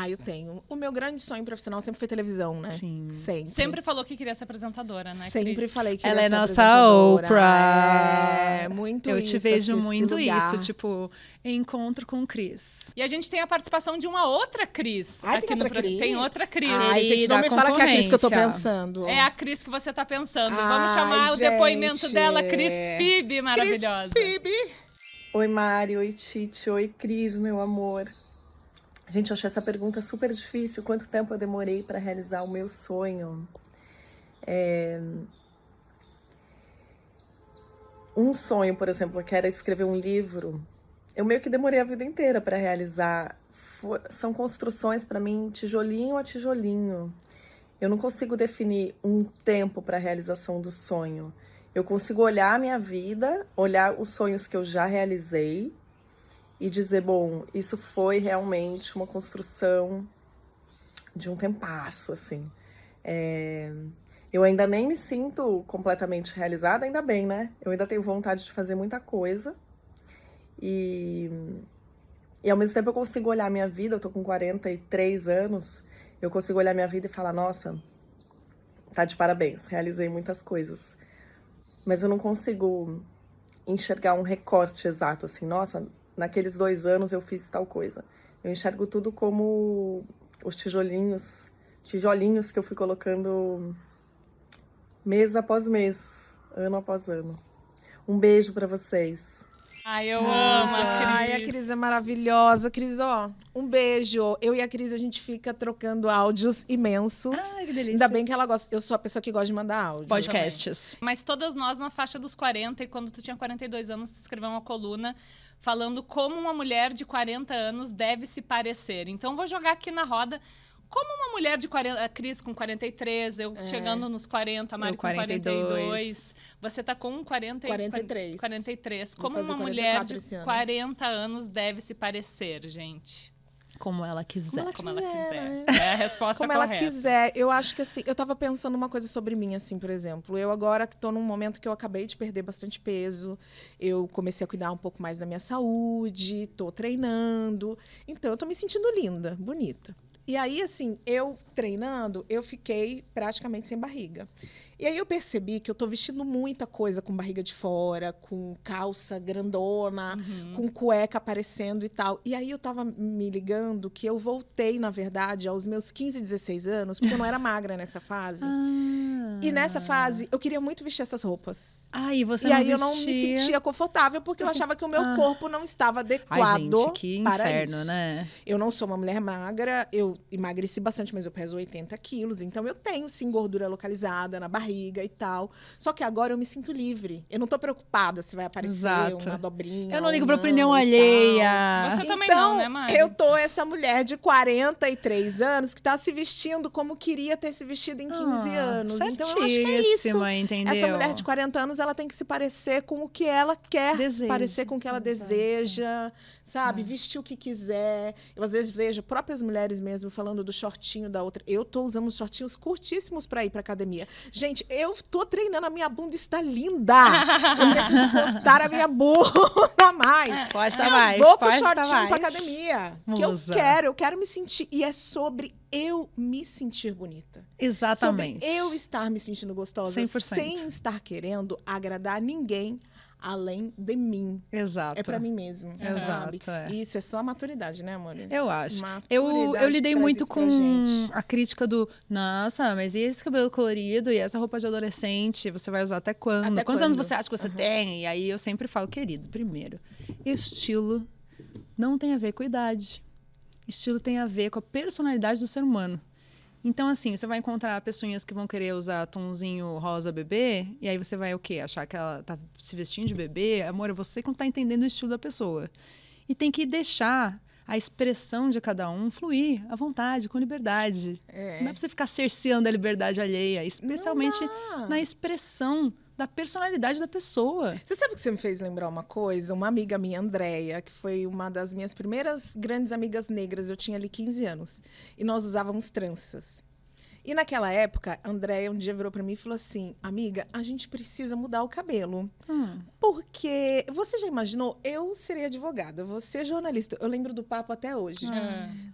Eu tenho. O meu grande sonho profissional sempre foi televisão, né?
Sim.
Sempre
Falou que queria ser apresentadora, né,
Sempre
Cris?
falei que
Ela
ia
é
ser
nossa
apresentadora.
Oprah.
Muito
Eu
isso.
te vejo
esse
muito
lugar.
isso, tipo, encontro com o Cris.
E a gente tem a participação de uma outra Cris.
Tem
aqui
outra
no
Cris?
Tem outra Cris.
Gente, não
da
me fala que é a Cris que eu tô
concorrência.
pensando.
É a Cris que você tá pensando. Vamos
Ai,
chamar o depoimento
gente.
dela, Cris Phoebe, maravilhosa.
Cris Phoebe.
Oi, Mari. Oi, Titi. Oi, Cris, meu amor. Gente, eu achei essa pergunta super difícil. Quanto tempo eu demorei para realizar o meu sonho? Um sonho, por exemplo, que era escrever um livro, eu meio que demorei a vida inteira para realizar. São construções, para mim, tijolinho a tijolinho. Eu não consigo definir um tempo para a realização do sonho. Eu consigo olhar a minha vida, olhar os sonhos que eu já realizei e dizer, bom, isso foi realmente uma construção de um tempasso, assim. Eu ainda nem me sinto completamente realizada, ainda bem, né? Eu ainda tenho vontade de fazer muita coisa. E ao mesmo tempo eu consigo olhar a minha vida, eu tô com 43 anos, eu consigo olhar a minha vida e falar, nossa, tá de parabéns, realizei muitas coisas. Mas eu não consigo enxergar um recorte exato, assim, nossa, naqueles 2 anos eu fiz tal coisa. Eu enxergo tudo como os tijolinhos que eu fui colocando mês após mês, ano após ano. Um beijo pra vocês.
Ai, eu amo a Cris.
Ai, a Cris é maravilhosa. Cris, ó, um beijo. Eu e a Cris, a gente fica trocando áudios imensos.
Ai, que delícia.
Ainda bem que ela gosta. Eu sou a pessoa que gosta de mandar áudio.
Podcasts.
Mas todas nós na faixa dos 40, e quando tu tinha 42 anos, tu escreveu uma coluna falando como uma mulher de 40 anos deve se parecer. Então, vou jogar aqui na roda. Como uma mulher de 40... A Cris com 43, eu chegando nos 40, a Mari com 42. Você tá com
43.
43.
Vou
Como
fazer
uma mulher
44
de
esse ano.
40 anos deve se parecer, gente?
Como ela quiser.
Como ela
quiser,
quiser.
né?
É a resposta
Como
correta.
ela quiser. Eu acho que assim, eu tava pensando uma coisa sobre mim, assim, por exemplo. Eu agora que tô num momento que eu acabei de perder bastante peso, eu comecei a cuidar um pouco mais da minha saúde, tô treinando. Então, eu tô me sentindo linda, bonita. E aí, assim, eu treinando, eu fiquei praticamente sem barriga. E aí eu percebi que eu tô vestindo muita coisa com barriga de fora, com calça grandona, com cueca aparecendo e tal. E aí eu tava me ligando que eu voltei, na verdade, aos meus 15, 16 anos, porque eu não era magra nessa fase. E nessa fase, eu queria muito vestir essas roupas.
E você
E aí eu não me
vestia?
sentia confortável, porque eu achava que o meu corpo não estava adequado
Ai, gente, que
para
inferno,
isso.
né?
Eu não sou uma mulher magra, eu emagreci bastante, mas eu peso 80 quilos. Então, eu tenho, sim, gordura localizada na barriga e tal. Só que agora eu me sinto livre. Eu não tô preocupada se vai aparecer
Exato.
uma dobrinha
Eu não
ou
ligo pra
não
opinião
e
alheia.
Você também
então,
não, né, Mari?
eu tô essa mulher de 43 anos que tá se vestindo como queria ter se vestido em 15 anos. Então, eu acho que é isso.
Certíssima, entendeu?
Essa mulher de 40 anos, ela tem que se parecer com o que ela quer,
Deseja.
parecer com o que ela deseja, sabe? Vestir o que quiser. Eu, às vezes, vejo próprias mulheres mesmo falando do shortinho da outra. Eu tô usando uns shortinhos curtíssimos pra ir pra academia. Gente, eu tô treinando, a minha bunda está linda. Eu preciso postar a minha bunda mais.
Posta
Eu
mais,
vou com
posta
shortinho
mais.
pra academia. Que
Musa.
eu quero me sentir. E é sobre eu me sentir bonita.
Exatamente.
Sobre eu estar me sentindo gostosa
100%.
sem estar querendo agradar ninguém além de mim.
Exato.
É pra mim mesmo, sabe?
Exato, é.
Isso é só a maturidade, né, amor?
Eu acho.
Maturidade
Eu lidei
traz
muito
isso pra
com
gente.
a crítica do nossa, mas e esse cabelo colorido e essa roupa de adolescente? Você vai usar até quando?
Até
Quantos anos
quando?
você acha que você tem? E aí eu sempre falo, querido, primeiro, estilo não tem a ver com idade. Estilo tem a ver com a personalidade do ser humano. Então, assim, você vai encontrar pessoinhas que vão querer usar tonzinho rosa bebê, e aí você vai o quê? Achar que ela tá se vestindo de bebê? Amor, é você que não tá entendendo o estilo da pessoa. E tem que deixar a expressão de cada um fluir à vontade, com liberdade.
É.
Não é pra você ficar cerceando a liberdade alheia, especialmente
dá.
na expressão da personalidade da pessoa.
Você sabe que você me fez lembrar uma coisa? Uma amiga minha, Andréia, que foi uma das minhas primeiras grandes amigas negras, eu tinha ali 15 anos. E nós usávamos tranças. E naquela época, a Andréia um dia virou pra mim e falou assim, amiga, a gente precisa mudar o cabelo. Porque, você já imaginou, eu serei advogada, você jornalista. Eu lembro do papo até hoje.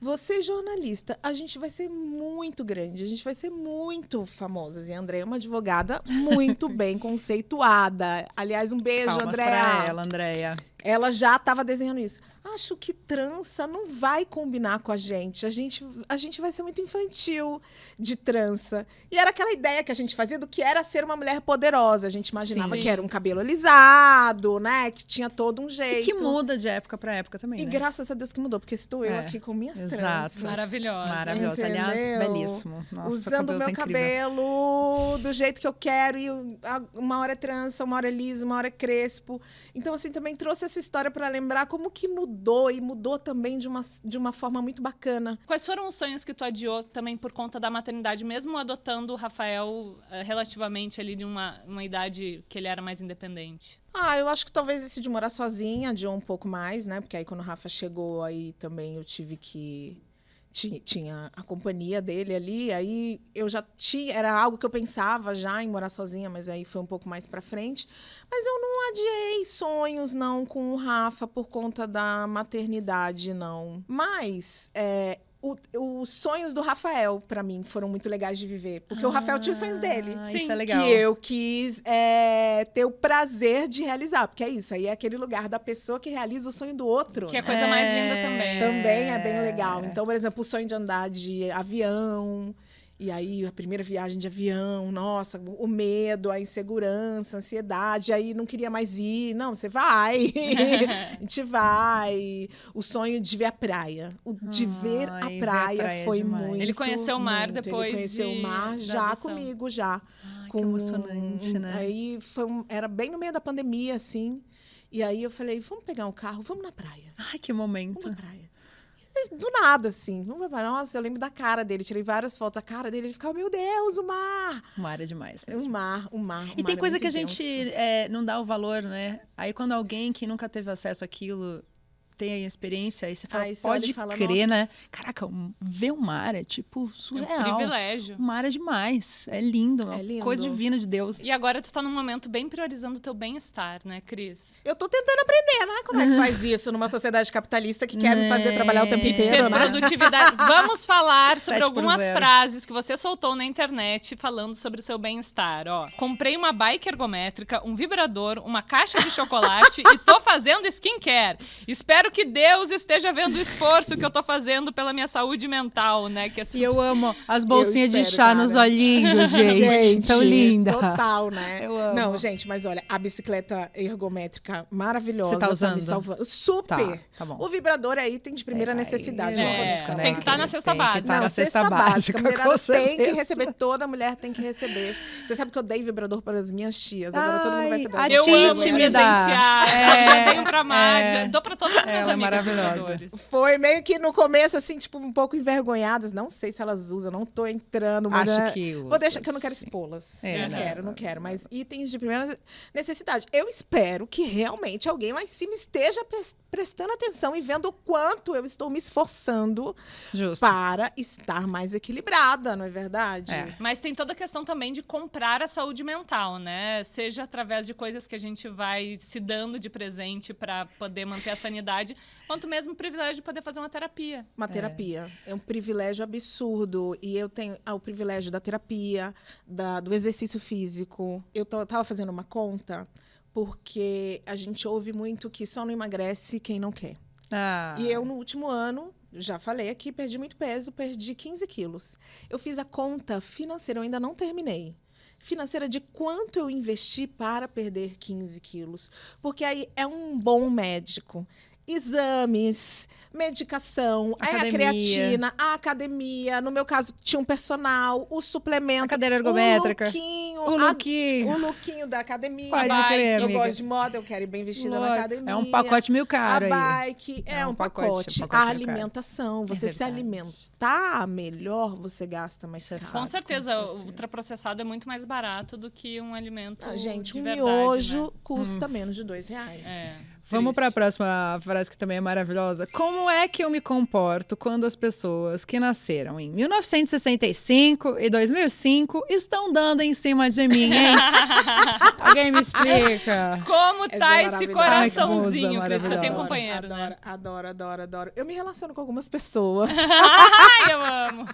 Você jornalista, a gente vai ser muito grande, a gente vai ser muito famosas. E a Andréia é uma advogada muito bem conceituada. Aliás, um beijo,
Palmas
Andréia.
pra ela, Andréia.
Ela já estava desenhando isso. Acho que trança não vai combinar com a gente. A gente vai ser muito infantil de trança. E era aquela ideia que a gente fazia do que era ser uma mulher poderosa. A gente imaginava
Sim.
que era um cabelo alisado, né? Que tinha todo um
E
jeito.
que muda de época pra época também,
E
né?
graças a Deus que mudou, porque estou eu
É,
aqui com minhas
exato.
tranças.
Maravilhosa.
Maravilhosa. Aliás,
Entendeu?
belíssimo. Nossa,
Usando o meu
tá incrível.
cabelo do jeito que eu quero. E uma hora é trança, uma hora é liso, uma hora é crespo. Então, assim, também trouxe essa história para lembrar como que mudou. E mudou também de uma forma muito bacana.
Quais foram os sonhos que tu adiou também por conta da maternidade, mesmo adotando o Rafael relativamente ali de uma idade que ele era mais independente?
Eu acho que talvez esse de morar sozinha adiou um pouco mais, né? Porque aí quando o Rafa chegou, aí também eu tive que... Tinha a companhia dele ali, aí eu já tinha... Era algo que eu pensava já em morar sozinha, mas aí foi um pouco mais pra frente. Mas eu não adiei sonhos, não, com o Rafa por conta da maternidade, não. Mas... os sonhos do Rafael, pra mim, foram muito legais de viver. Porque o Rafael tinha os sonhos dele.
Isso
Sim.
é legal.
Que eu quis ter o prazer de realizar. Porque é isso, aí é aquele lugar da pessoa que realiza o sonho do outro.
Que é a
né?
coisa mais linda também.
Também é bem legal. Então, por exemplo, o sonho de andar de avião. E aí, a primeira viagem de avião, nossa, o medo, a insegurança, a ansiedade. Aí, não queria mais ir. Não, você vai. A gente vai. O sonho de ver a praia. O de ver a
ver a
praia
praia é
foi
demais.
muito.
Ele conheceu o mar
muito.
depois
Ele conheceu
de-
o mar
da
já
adoção.
comigo, já.
Ai, que emocionante, né?
Aí, era bem no meio da pandemia, assim. E aí, eu falei, vamos pegar um carro, vamos na praia.
Ai, que
Vamos
momento.
na praia. E do nada, assim. Vamos pra praia. Nossa, eu lembro da cara dele. Tirei várias fotos. A cara dele, ele ficava, meu Deus, o mar.
O mar é demais
O
mesmo.
mar, o mar.
E tem coisa que a
gente
gente não dá o valor, né? Aí quando alguém que nunca teve acesso àquilo tem a experiência, aí você fala,
Aí você olha
pode
e fala,
crer,
nossa.
né? Caraca, ver o mar é tipo
É um
surreal.
privilégio.
O mar é demais, é lindo, é
É
uma
lindo.
coisa divina de Deus.
E agora tu tá num momento bem priorizando o teu bem-estar, né, Cris?
Eu tô tentando aprender, né? Como é que faz isso numa sociedade capitalista que quer me fazer trabalhar o tempo inteiro, né?
Produtividade. Vamos falar sobre
7 por
algumas
0.
frases que você soltou na internet falando sobre o seu bem-estar. Ó, comprei uma bike ergométrica, um vibrador, uma caixa de chocolate e tô fazendo skincare. Espero que Deus esteja vendo o esforço que eu tô fazendo pela minha saúde mental, né? Que assim,
E eu amo as bolsinhas de
espero,
chá
cara.
nos olhinhos, gente. Tão linda.
Total, né?
Eu amo.
Não, gente, mas olha, a bicicleta ergométrica maravilhosa.
Você tá
me
usando?
salvando. Super!
Tá bom.
O vibrador é item de primeira
É,
necessidade.
aí,
lógico,
lógico,
né?
tem que estar na cesta
Tem que
básica.
tá na
Não,
cesta básica,
A mulherada
com
tem que
certeza.
receber, toda mulher tem que receber. Você sabe que eu dei vibrador para as minhas tias. Agora todo mundo vai
Ai,
saber.
a
eu
tia
amo
me dá.
presentear. Já tenho pra Mádia, dou pra todas as minhas
Ela é
amigas
maravilhosa.
vibradores.
Foi meio que no começo, assim, tipo, um pouco envergonhadas. Não sei se elas usam, não tô entrando. Mas
Acho que
vou deixar que eu não quero
sim.
expô-las.
É,
não quero. Mas itens de primeira necessidade. Eu espero que realmente alguém lá em cima esteja prestando atenção e vendo o quanto eu estou me esforçando
Justo.
para estar mais equilibrada, não é verdade?
É.
Mas tem toda a questão também de comprar a saúde mental, né? Seja através de coisas que a gente vai se dando de presente pra poder manter a sanidade, quanto mesmo o privilégio de poder fazer uma terapia.
Uma terapia. É um privilégio absurdo. E eu tenho o privilégio da terapia, do exercício físico. Eu tava fazendo uma conta, porque a gente ouve muito que só não emagrece quem não quer.
Ah,
E eu, no último ano, já falei aqui, perdi muito peso, perdi 15 quilos. Eu fiz a conta financeira, eu ainda não terminei. Financeira de quanto eu investi para perder 15 quilos. Porque aí é um bom médico. Exames, medicação, aí a
Academia.
creatina, a academia. No meu caso, tinha um personal, o suplemento.
A cadeira ergométrica.
O lookinho da academia.
Pode
bike.
crer,
Eu
amiga.
gosto de moda, eu quero ir bem vestida na
Lógico.
academia.
É um pacote meio caro
A
aí.
bike é um pacote.
meio
A
caro.
alimentação, você se
verdade.
alimentar melhor, você gasta mais
Isso é
caro.
Com certeza, o
certeza.
ultraprocessado é muito mais barato do que um alimento
Ah, gente,
de
um
verdade,
miojo
né?
custa menos de R$2.
É,
Vamos para a
triste.
próxima frase que também é maravilhosa. Como é que eu me comporto quando as pessoas que nasceram em 1965 e 2005 estão dando em cima de mim, hein? Alguém me explica.
Como
Essa
tá
é
esse
maravilhosa.
coraçãozinho,
Ai, que
Cris? Você tem
maravilhosa.
companheiro, né?
Adoro. Eu me relaciono com algumas pessoas.
Ai, eu amo.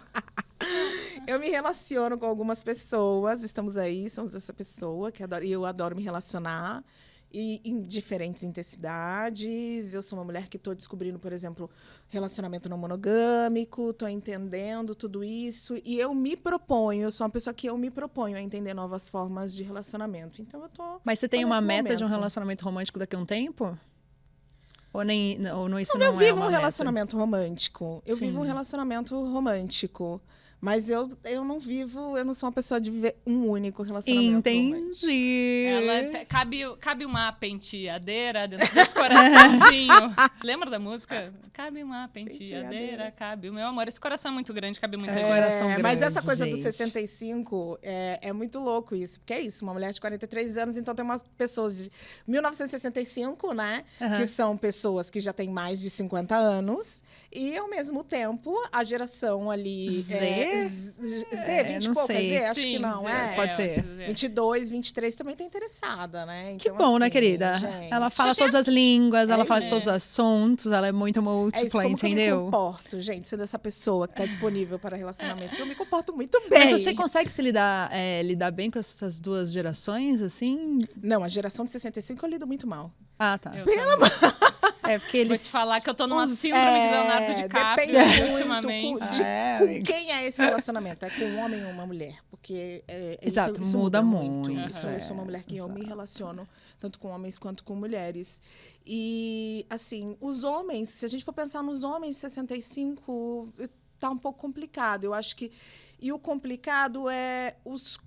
Eu me relaciono com algumas pessoas. Estamos aí, somos essa pessoa que adora, e eu adoro me relacionar. E em diferentes intensidades. Eu sou uma mulher que estou descobrindo, por exemplo, relacionamento não monogâmico, estou entendendo tudo isso. E eu sou uma pessoa que eu me proponho a entender novas formas de relacionamento. Então, eu tô.
Mas você tem
tô
uma
nesse
meta de um
momento.
relacionamento romântico daqui a um tempo? Ou não, isso
Eu
não é
vivo
uma
um
meta?
relacionamento romântico. Eu
Sim.
vivo um relacionamento romântico. Mas eu não vivo, eu não sou uma pessoa de viver um único relacionamento romântico.
Entendi.
Cabe uma penteadeira dentro desse coraçãozinho. Lembra da música? Cabe uma penteadeira, cabe. O meu amor, esse coração é muito grande, cabe muito
coração
Mas
grande,
essa coisa do
gente.
65 é muito louco isso. Porque é isso, uma mulher de 43 anos, então tem umas pessoas de 1965, né?
Aham.
Que são pessoas que já têm mais de 50 anos. E, ao mesmo tempo, a geração ali...
Z,
20
não
e poucas,
sei.
acho que não,
Pode ser.
22, 23 também tá interessada, né?
Que
Então,
bom, né,
assim,
querida?
gente,
Ela fala todas as línguas, ela fala de
isso.
todos os assuntos, ela é muito
é isso,
múltipla,
como que eu me
entendeu?
comporto, gente, sendo essa pessoa que tá disponível para relacionamentos. Eu me comporto muito bem.
Mas você consegue se lidar bem com essas duas gerações, assim?
Não, a geração de 65 eu lido muito mal.
Ah, tá.
Eu também.
Porque eles...
Vou te falar que eu tô numa
Os-
síndrome de Leonardo DiCaprio
depende muito
ultimamente.
com
amiga.
quem é esse relacionamento. É com um homem ou uma mulher? Porque
Exato,
isso
muda
muito.
muito,
Eu sou uma mulher que eu me relaciono tanto com homens quanto com mulheres. E, assim, os homens, se a gente for pensar nos homens 65, tá um pouco complicado. Eu acho que... E o complicado é os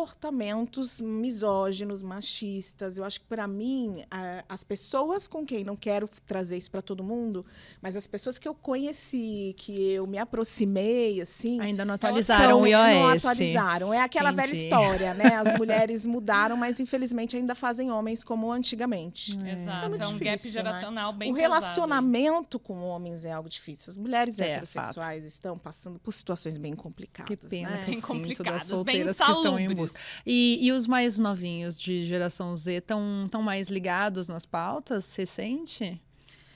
comportamentos misóginos, machistas. Eu acho que, para mim, as pessoas com quem, não quero trazer isso para todo mundo, mas as pessoas que eu conheci, que eu me aproximei, assim...
Ainda não atualizaram o iOS.
Não atualizaram. É aquela velha
Entendi.
história, né? As mulheres mudaram, mas, infelizmente, ainda fazem homens como antigamente.
Exato,
muito
é um gap
difícil,
geracional bem
O
pesado.
relacionamento com homens é algo difícil. As mulheres
É,
heterossexuais estão passando por situações bem complicadas.
Que pena
né?
que eu
Bem
sinto
complicadas,
das
bem
solteiras que estão em
insalubres.
busca. E os mais novinhos de geração Z estão mais ligados nas pautas? Você sente?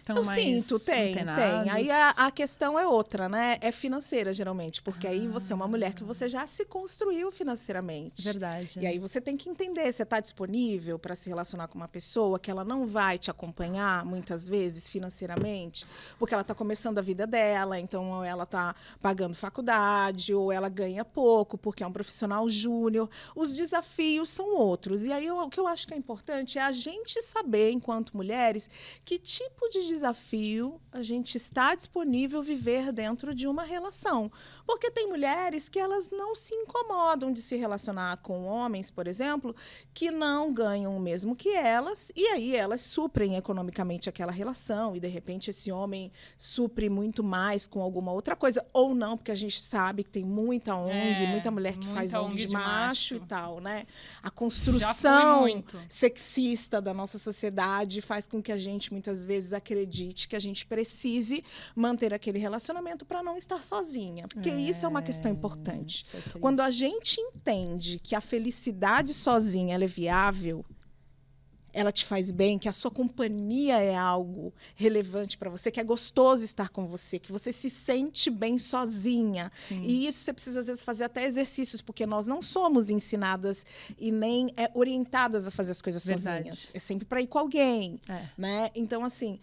Tão
Eu
mais
sinto, tem.
antenados?
Aí a questão é outra, né? É financeira, geralmente. Porque aí você é uma mulher que você já se construiu financeiramente.
Verdade.
E aí você tem que entender, você está disponível para se relacionar com uma pessoa que ela não vai te acompanhar, muitas vezes, financeiramente, porque ela está começando a vida dela, então ou ela está pagando faculdade, ou ela ganha pouco, porque é um profissional júnior. Os desafios são outros. E aí o que eu acho que é importante é a gente saber, enquanto mulheres, que tipo de desafio a gente está disponível viver dentro de uma relação. Porque tem mulheres que elas não se incomodam de se relacionar com homens, por exemplo, que não ganham o mesmo que elas, e aí elas suprem economicamente aquela relação, e de repente esse homem supre muito mais com alguma outra coisa, ou não, porque a gente sabe que tem muita ONG, muita mulher que faz
muita
ONG de macho e tal, né? A
Já fui
construção
muito.
sexista da nossa sociedade faz com que a gente muitas vezes acredite que a gente precise manter aquele relacionamento para não estar sozinha, porque isso é uma questão importante.
Isso é triste.
Quando a gente entende que a felicidade sozinha ela é viável, ela te faz bem, que a sua companhia é algo relevante para você, que é gostoso estar com você, que você se sente bem sozinha.
Sim.
E isso você precisa, às vezes, fazer até exercícios, porque nós não somos ensinadas e nem orientadas a fazer as coisas
Verdade.
sozinhas. É sempre para ir com alguém.
É.
Né? Então, assim,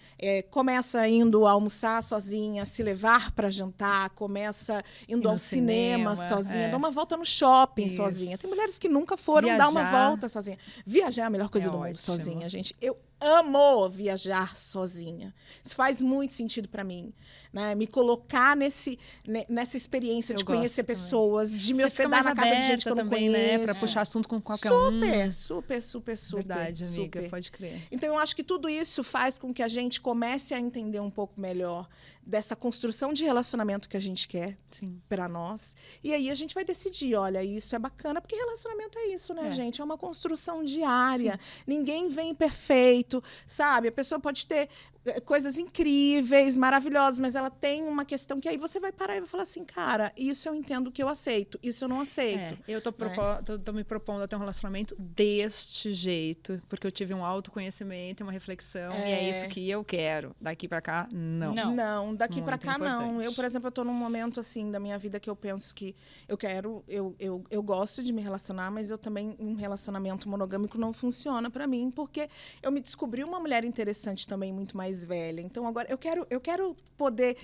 começa indo almoçar sozinha, se levar para jantar, começa indo
Ir no
ao cinema
cinema,
sozinha,
é.
dar uma volta no shopping
Isso.
sozinha. Tem mulheres que nunca foram dar uma
Viajar.
volta sozinha. Viajar é a melhor coisa
É
do mundo,
ótimo.
sozinha, gente. Eu amo viajar sozinha. Isso faz muito sentido para mim. Né? Me colocar nessa experiência de
Eu
conhecer
gosto também.
pessoas, de me
Você fica
hospedar
mais
na casa de gente que eu
aberta
não
também,
conheço.
né? Pra puxar assunto com qualquer
Super.
Verdade, amiga,
super.
pode crer.
Então, eu acho que tudo isso faz com que a gente comece a entender um pouco melhor dessa construção de relacionamento que a gente quer
Sim.
para nós. E aí a gente vai decidir, olha, isso é bacana, porque relacionamento é isso, né,
É.
gente? É uma construção diária. Ninguém vem perfeito, sabe? A pessoa pode ter coisas incríveis, maravilhosas, mas ela tem uma questão que aí você vai parar e vai falar assim, cara, isso eu entendo que eu aceito, isso eu não aceito.
Eu tô me propondo a ter um relacionamento deste jeito, porque eu tive um autoconhecimento, uma reflexão, e é isso que eu quero. Daqui pra cá, não.
Não, daqui pra
Muito
cá não.
importante.
Eu, por exemplo, eu tô num momento assim da minha vida que eu penso que eu gosto de me relacionar, mas eu também um relacionamento monogâmico não funciona pra mim, porque eu me descobri uma mulher interessante também, muito mais velha. Então agora eu quero poder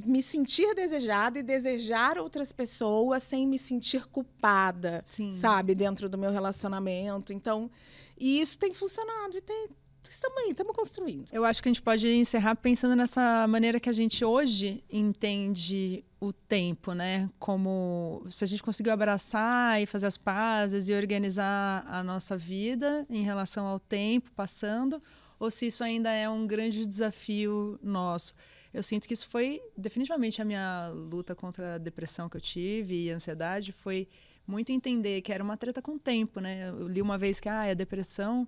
me sentir desejada e desejar outras pessoas sem me sentir culpada,
Sim.
sabe, dentro do meu relacionamento. Então, e isso tem funcionado e estamos construindo.
Eu acho que a gente pode encerrar pensando nessa maneira que a gente hoje entende o tempo, né? Como se a gente conseguiu abraçar e fazer as pazes e organizar a nossa vida em relação ao tempo passando, ou se isso ainda é um grande desafio nosso. Eu sinto que isso foi definitivamente a minha luta contra a depressão que eu tive e a ansiedade, foi muito entender que era uma treta com o tempo, né? Eu li uma vez que a depressão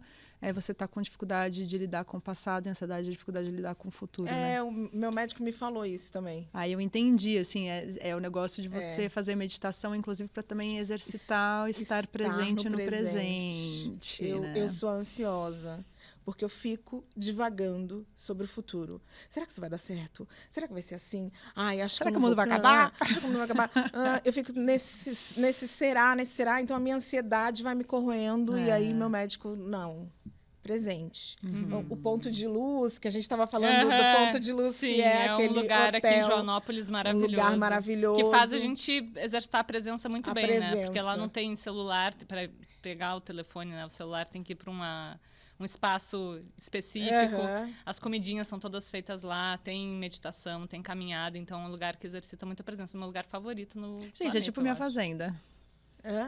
você tá com dificuldade de lidar com o passado e ansiedade, dificuldade de lidar com o futuro, né?
O meu médico me falou isso também.
Aí eu entendi, assim, é o negócio de você fazer meditação, inclusive para também exercitar, estar presente no presente. Né?
Eu sou ansiosa. Porque eu fico divagando sobre o futuro. Será que isso vai dar certo? Será que vai ser assim? Ai, acho
Será
que
que o mundo vai acabar?
Será que o mundo vai acabar? Eu fico nesse será. Então a minha ansiedade vai me corroendo. E aí meu médico, não. Presente. Então, o ponto de luz, que a gente estava falando do ponto de luz,
sim,
que é aquele
um lugar
hotel,
aqui em Joanópolis maravilhoso.
Um lugar maravilhoso.
Que faz a gente exercitar a presença muito bem,
presença.
né? Porque lá não tem celular, para pegar o telefone, né? O celular tem que ir para um espaço específico. As comidinhas são todas feitas lá, tem meditação, tem caminhada, então é um lugar que exercita muita presença. É o meu lugar favorito no
Gente,
planeta,
é tipo minha fazenda.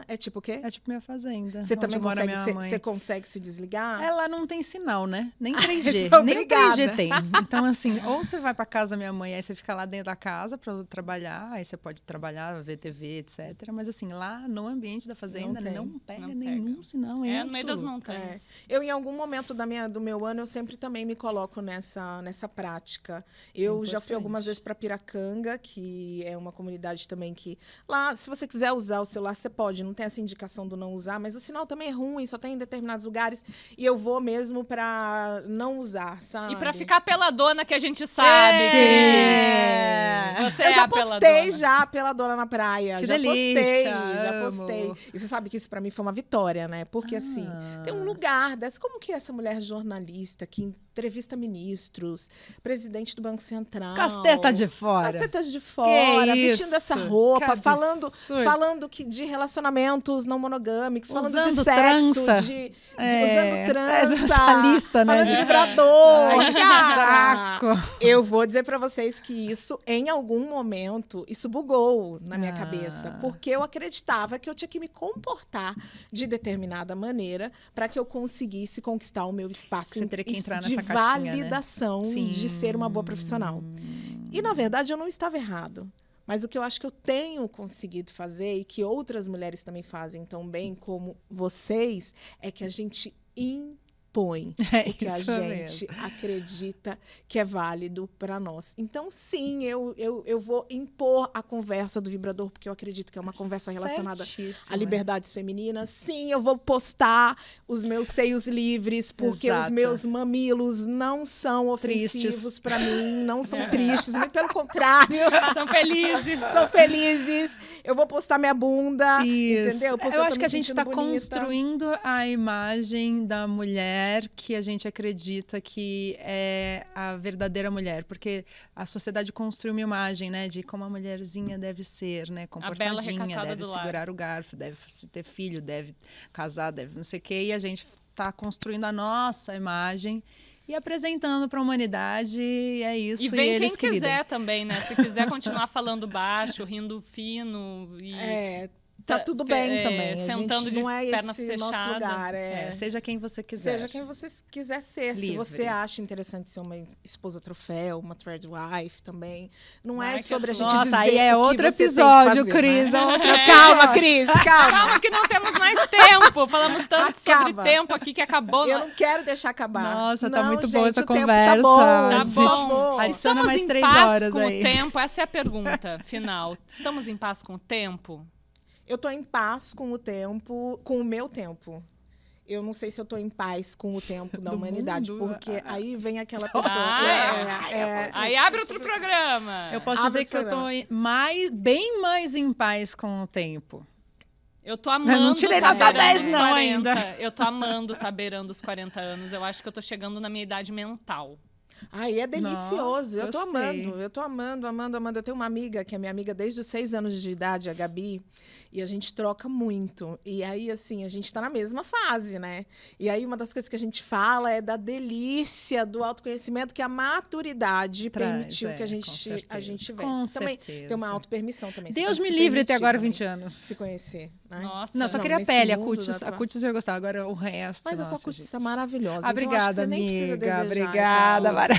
É tipo o quê?
É tipo minha fazenda.
Você também
mora minha mãe.
Você consegue se desligar?
Ela não tem sinal, né? Nem 3G. Nem o
Obrigada.
3G tem. Então, assim, ou você vai pra casa da minha mãe, aí você fica lá dentro da casa pra trabalhar, aí você pode trabalhar, ver TV, etc. Mas, assim, lá no ambiente da fazenda, não pega nenhum sinal.
É no meio das montanhas.
Eu, em algum momento do meu ano, eu sempre também me coloco nessa prática. Eu já fui algumas vezes pra Piracanga, que é uma comunidade também que... Lá, se você quiser usar o celular, você pode. Não tem essa indicação do não usar, mas o sinal também é ruim, só tem em determinados lugares. E eu vou mesmo pra não usar, sabe?
E pra ficar peladona, que a gente sabe. Você
eu já
a
postei peladona na praia.
Que
já
delícia,
já postei. E você sabe que isso pra mim foi uma vitória, né? Porque assim, tem um lugar desse. Como que essa mulher jornalista que entrevista ministros, presidente do Banco Central.
Castetas de fora.
Castetas de fora, vestindo essa roupa, falando de relacionamentos não monogâmicos, falando
usando
de sexo,
trança.
usando trança.
Essa lista, né?
Falando de vibrador.
Ai, que
cara,
saco.
eu vou dizer pra vocês que isso, em algum momento, isso bugou na minha cabeça. Porque eu acreditava que eu tinha que me comportar de determinada maneira para que eu conseguisse conquistar o meu espaço
Você teria que entrar
de
nessa caixinha,
validação,
né?
de ser uma boa profissional. E, na verdade, eu não estava errado. Mas o que eu acho que eu tenho conseguido fazer, e que outras mulheres também fazem tão bem como vocês, é que a gente impõe o que a gente acredita que é válido para nós. Então, sim, eu vou impor a conversa do vibrador, porque eu acredito que é uma conversa relacionada a liberdades femininas. Sim, eu vou postar os meus seios livres, porque os meus mamilos não são ofensivos para mim, não são tristes, muito pelo contrário.
São felizes.
São felizes. Eu vou postar minha bunda, entendeu?
Porque eu acho que a gente está construindo a imagem da mulher que a gente acredita que é a verdadeira mulher, porque a sociedade construiu uma imagem, né, de como a mulherzinha deve ser, né, comportadinha, deve segurar o garfo, deve ter filho, deve casar, deve não sei o quê, e a gente está construindo a nossa imagem e apresentando para a humanidade, é isso,
e vem
eles
quem quiser
lidem.
também, né, se quiser continuar falando baixo, rindo fino e...
Tá tudo bem também.
Sentando
a gente não é
perna
esse
fechada.
nosso lugar.
Seja quem você quiser.
Seja quem você quiser ser.
Livre.
Se você acha interessante ser uma esposa troféu, uma thread wife também. Não é sobre a gente dizer
aí é
o que
outro
você
episódio,
tem que fazer,
Cris.
né? Calma, Cris, calma.
Calma que não temos mais tempo. Falamos tanto sobre tempo aqui que acabou.
Eu não quero deixar acabar.
Nossa,
não,
tá muito
gente,
boa essa
o tempo
conversa.
Tá
Gente,
bom.
Adiciona
Estamos
mais
em
3
paz
horas
com
aí.
o tempo? Essa é a pergunta final. Estamos em paz com o tempo?
Eu tô em paz com o tempo, com o meu tempo. Eu não sei se eu tô em paz com o tempo da humanidade, porque aí vem aquela pessoa.
Aí abre outro programa.
Eu posso dizer que eu tô bem mais em paz com o tempo.
Eu tô amando.
Eu não tirei nota 10 não ainda.
Eu tô amando tá beirando os 40 anos. Eu acho que eu tô chegando na minha idade mental.
Ai, é delicioso.
Não,
eu tô amando, amando. Eu tenho uma amiga, que é minha amiga desde os 6 anos de idade, a Gabi, e a gente troca muito. E aí, assim, a gente tá na mesma fase, né? E aí, uma das coisas que a gente fala é da delícia do autoconhecimento que a maturidade permitiu que a gente tivesse.
Com
também
certeza.
tem uma autopermissão também.
Deus me livre até agora 20 anos.
Se conhecer, né?
Nossa.
Não, só queria a pele, a
cutis
cutis eu ia gostar, agora o resto.
Mas a sua cutis tá maravilhosa.
Obrigada,
então, acho que você nem precisa
amiga.
desejar
Obrigada,
essa
maravilhosa.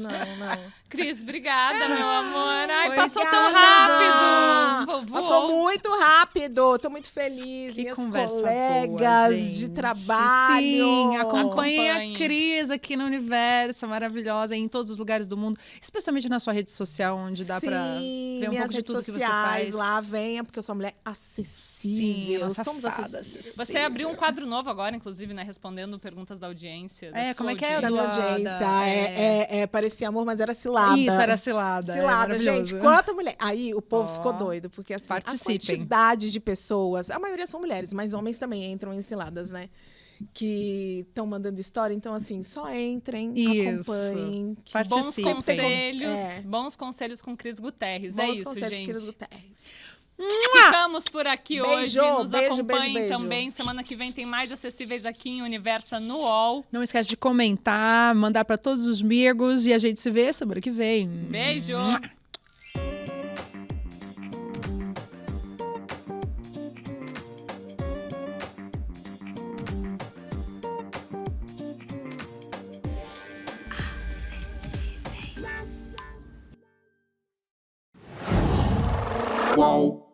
Não.
Cris, obrigada, meu amor. Ai,
Obrigada.
passou tão rápido.
Passou muito rápido. Tô muito feliz.
Que
Minhas
conversa
colegas
boa,
de
gente.
trabalho.
Sim, acompanhem a
Acompanhem.
Cris aqui no Universo, maravilhosa, em todos os lugares do mundo, especialmente na sua rede social, onde dá pra
Sim,
ver um
minhas
pouco de
redes
tudo que você
sociais,
faz.
lá venha, porque eu sou uma mulher acessível.
uma
Somos
safada,
acessíveis.
Você abriu um quadro novo agora, inclusive, né? Respondendo perguntas da audiência. Da
É,
sua
como é que é?
Da
audiência.
minha
Doada,
audiência. Parecia amor, mas era cilada.
Isso, era cilada.
Cilada,
é
gente.
maravilhoso.
Quanta mulher. Aí o povo
Ó,
ficou doido, porque assim, a
participem.
quantidade de pessoas, a maioria são mulheres, mas homens também entram em ciladas, né? Que estão mandando história. Então, assim, só entrem,
Isso.
acompanhem. que
Bons
Participem.
conselhos,
É.
bons conselhos com Cris Guterres.
bons
É isso,
conselhos,
gente.
Queridos Guterres.
Ficamos por aqui
Beijo,
hoje. Nos
beijo,
acompanhem
beijo, beijo.
também. Semana que vem tem mais de acessíveis aqui em Universa no UOL.
Não esquece de comentar, mandar pra todos os amigos e a gente se vê semana que vem.
Beijo!
Qual?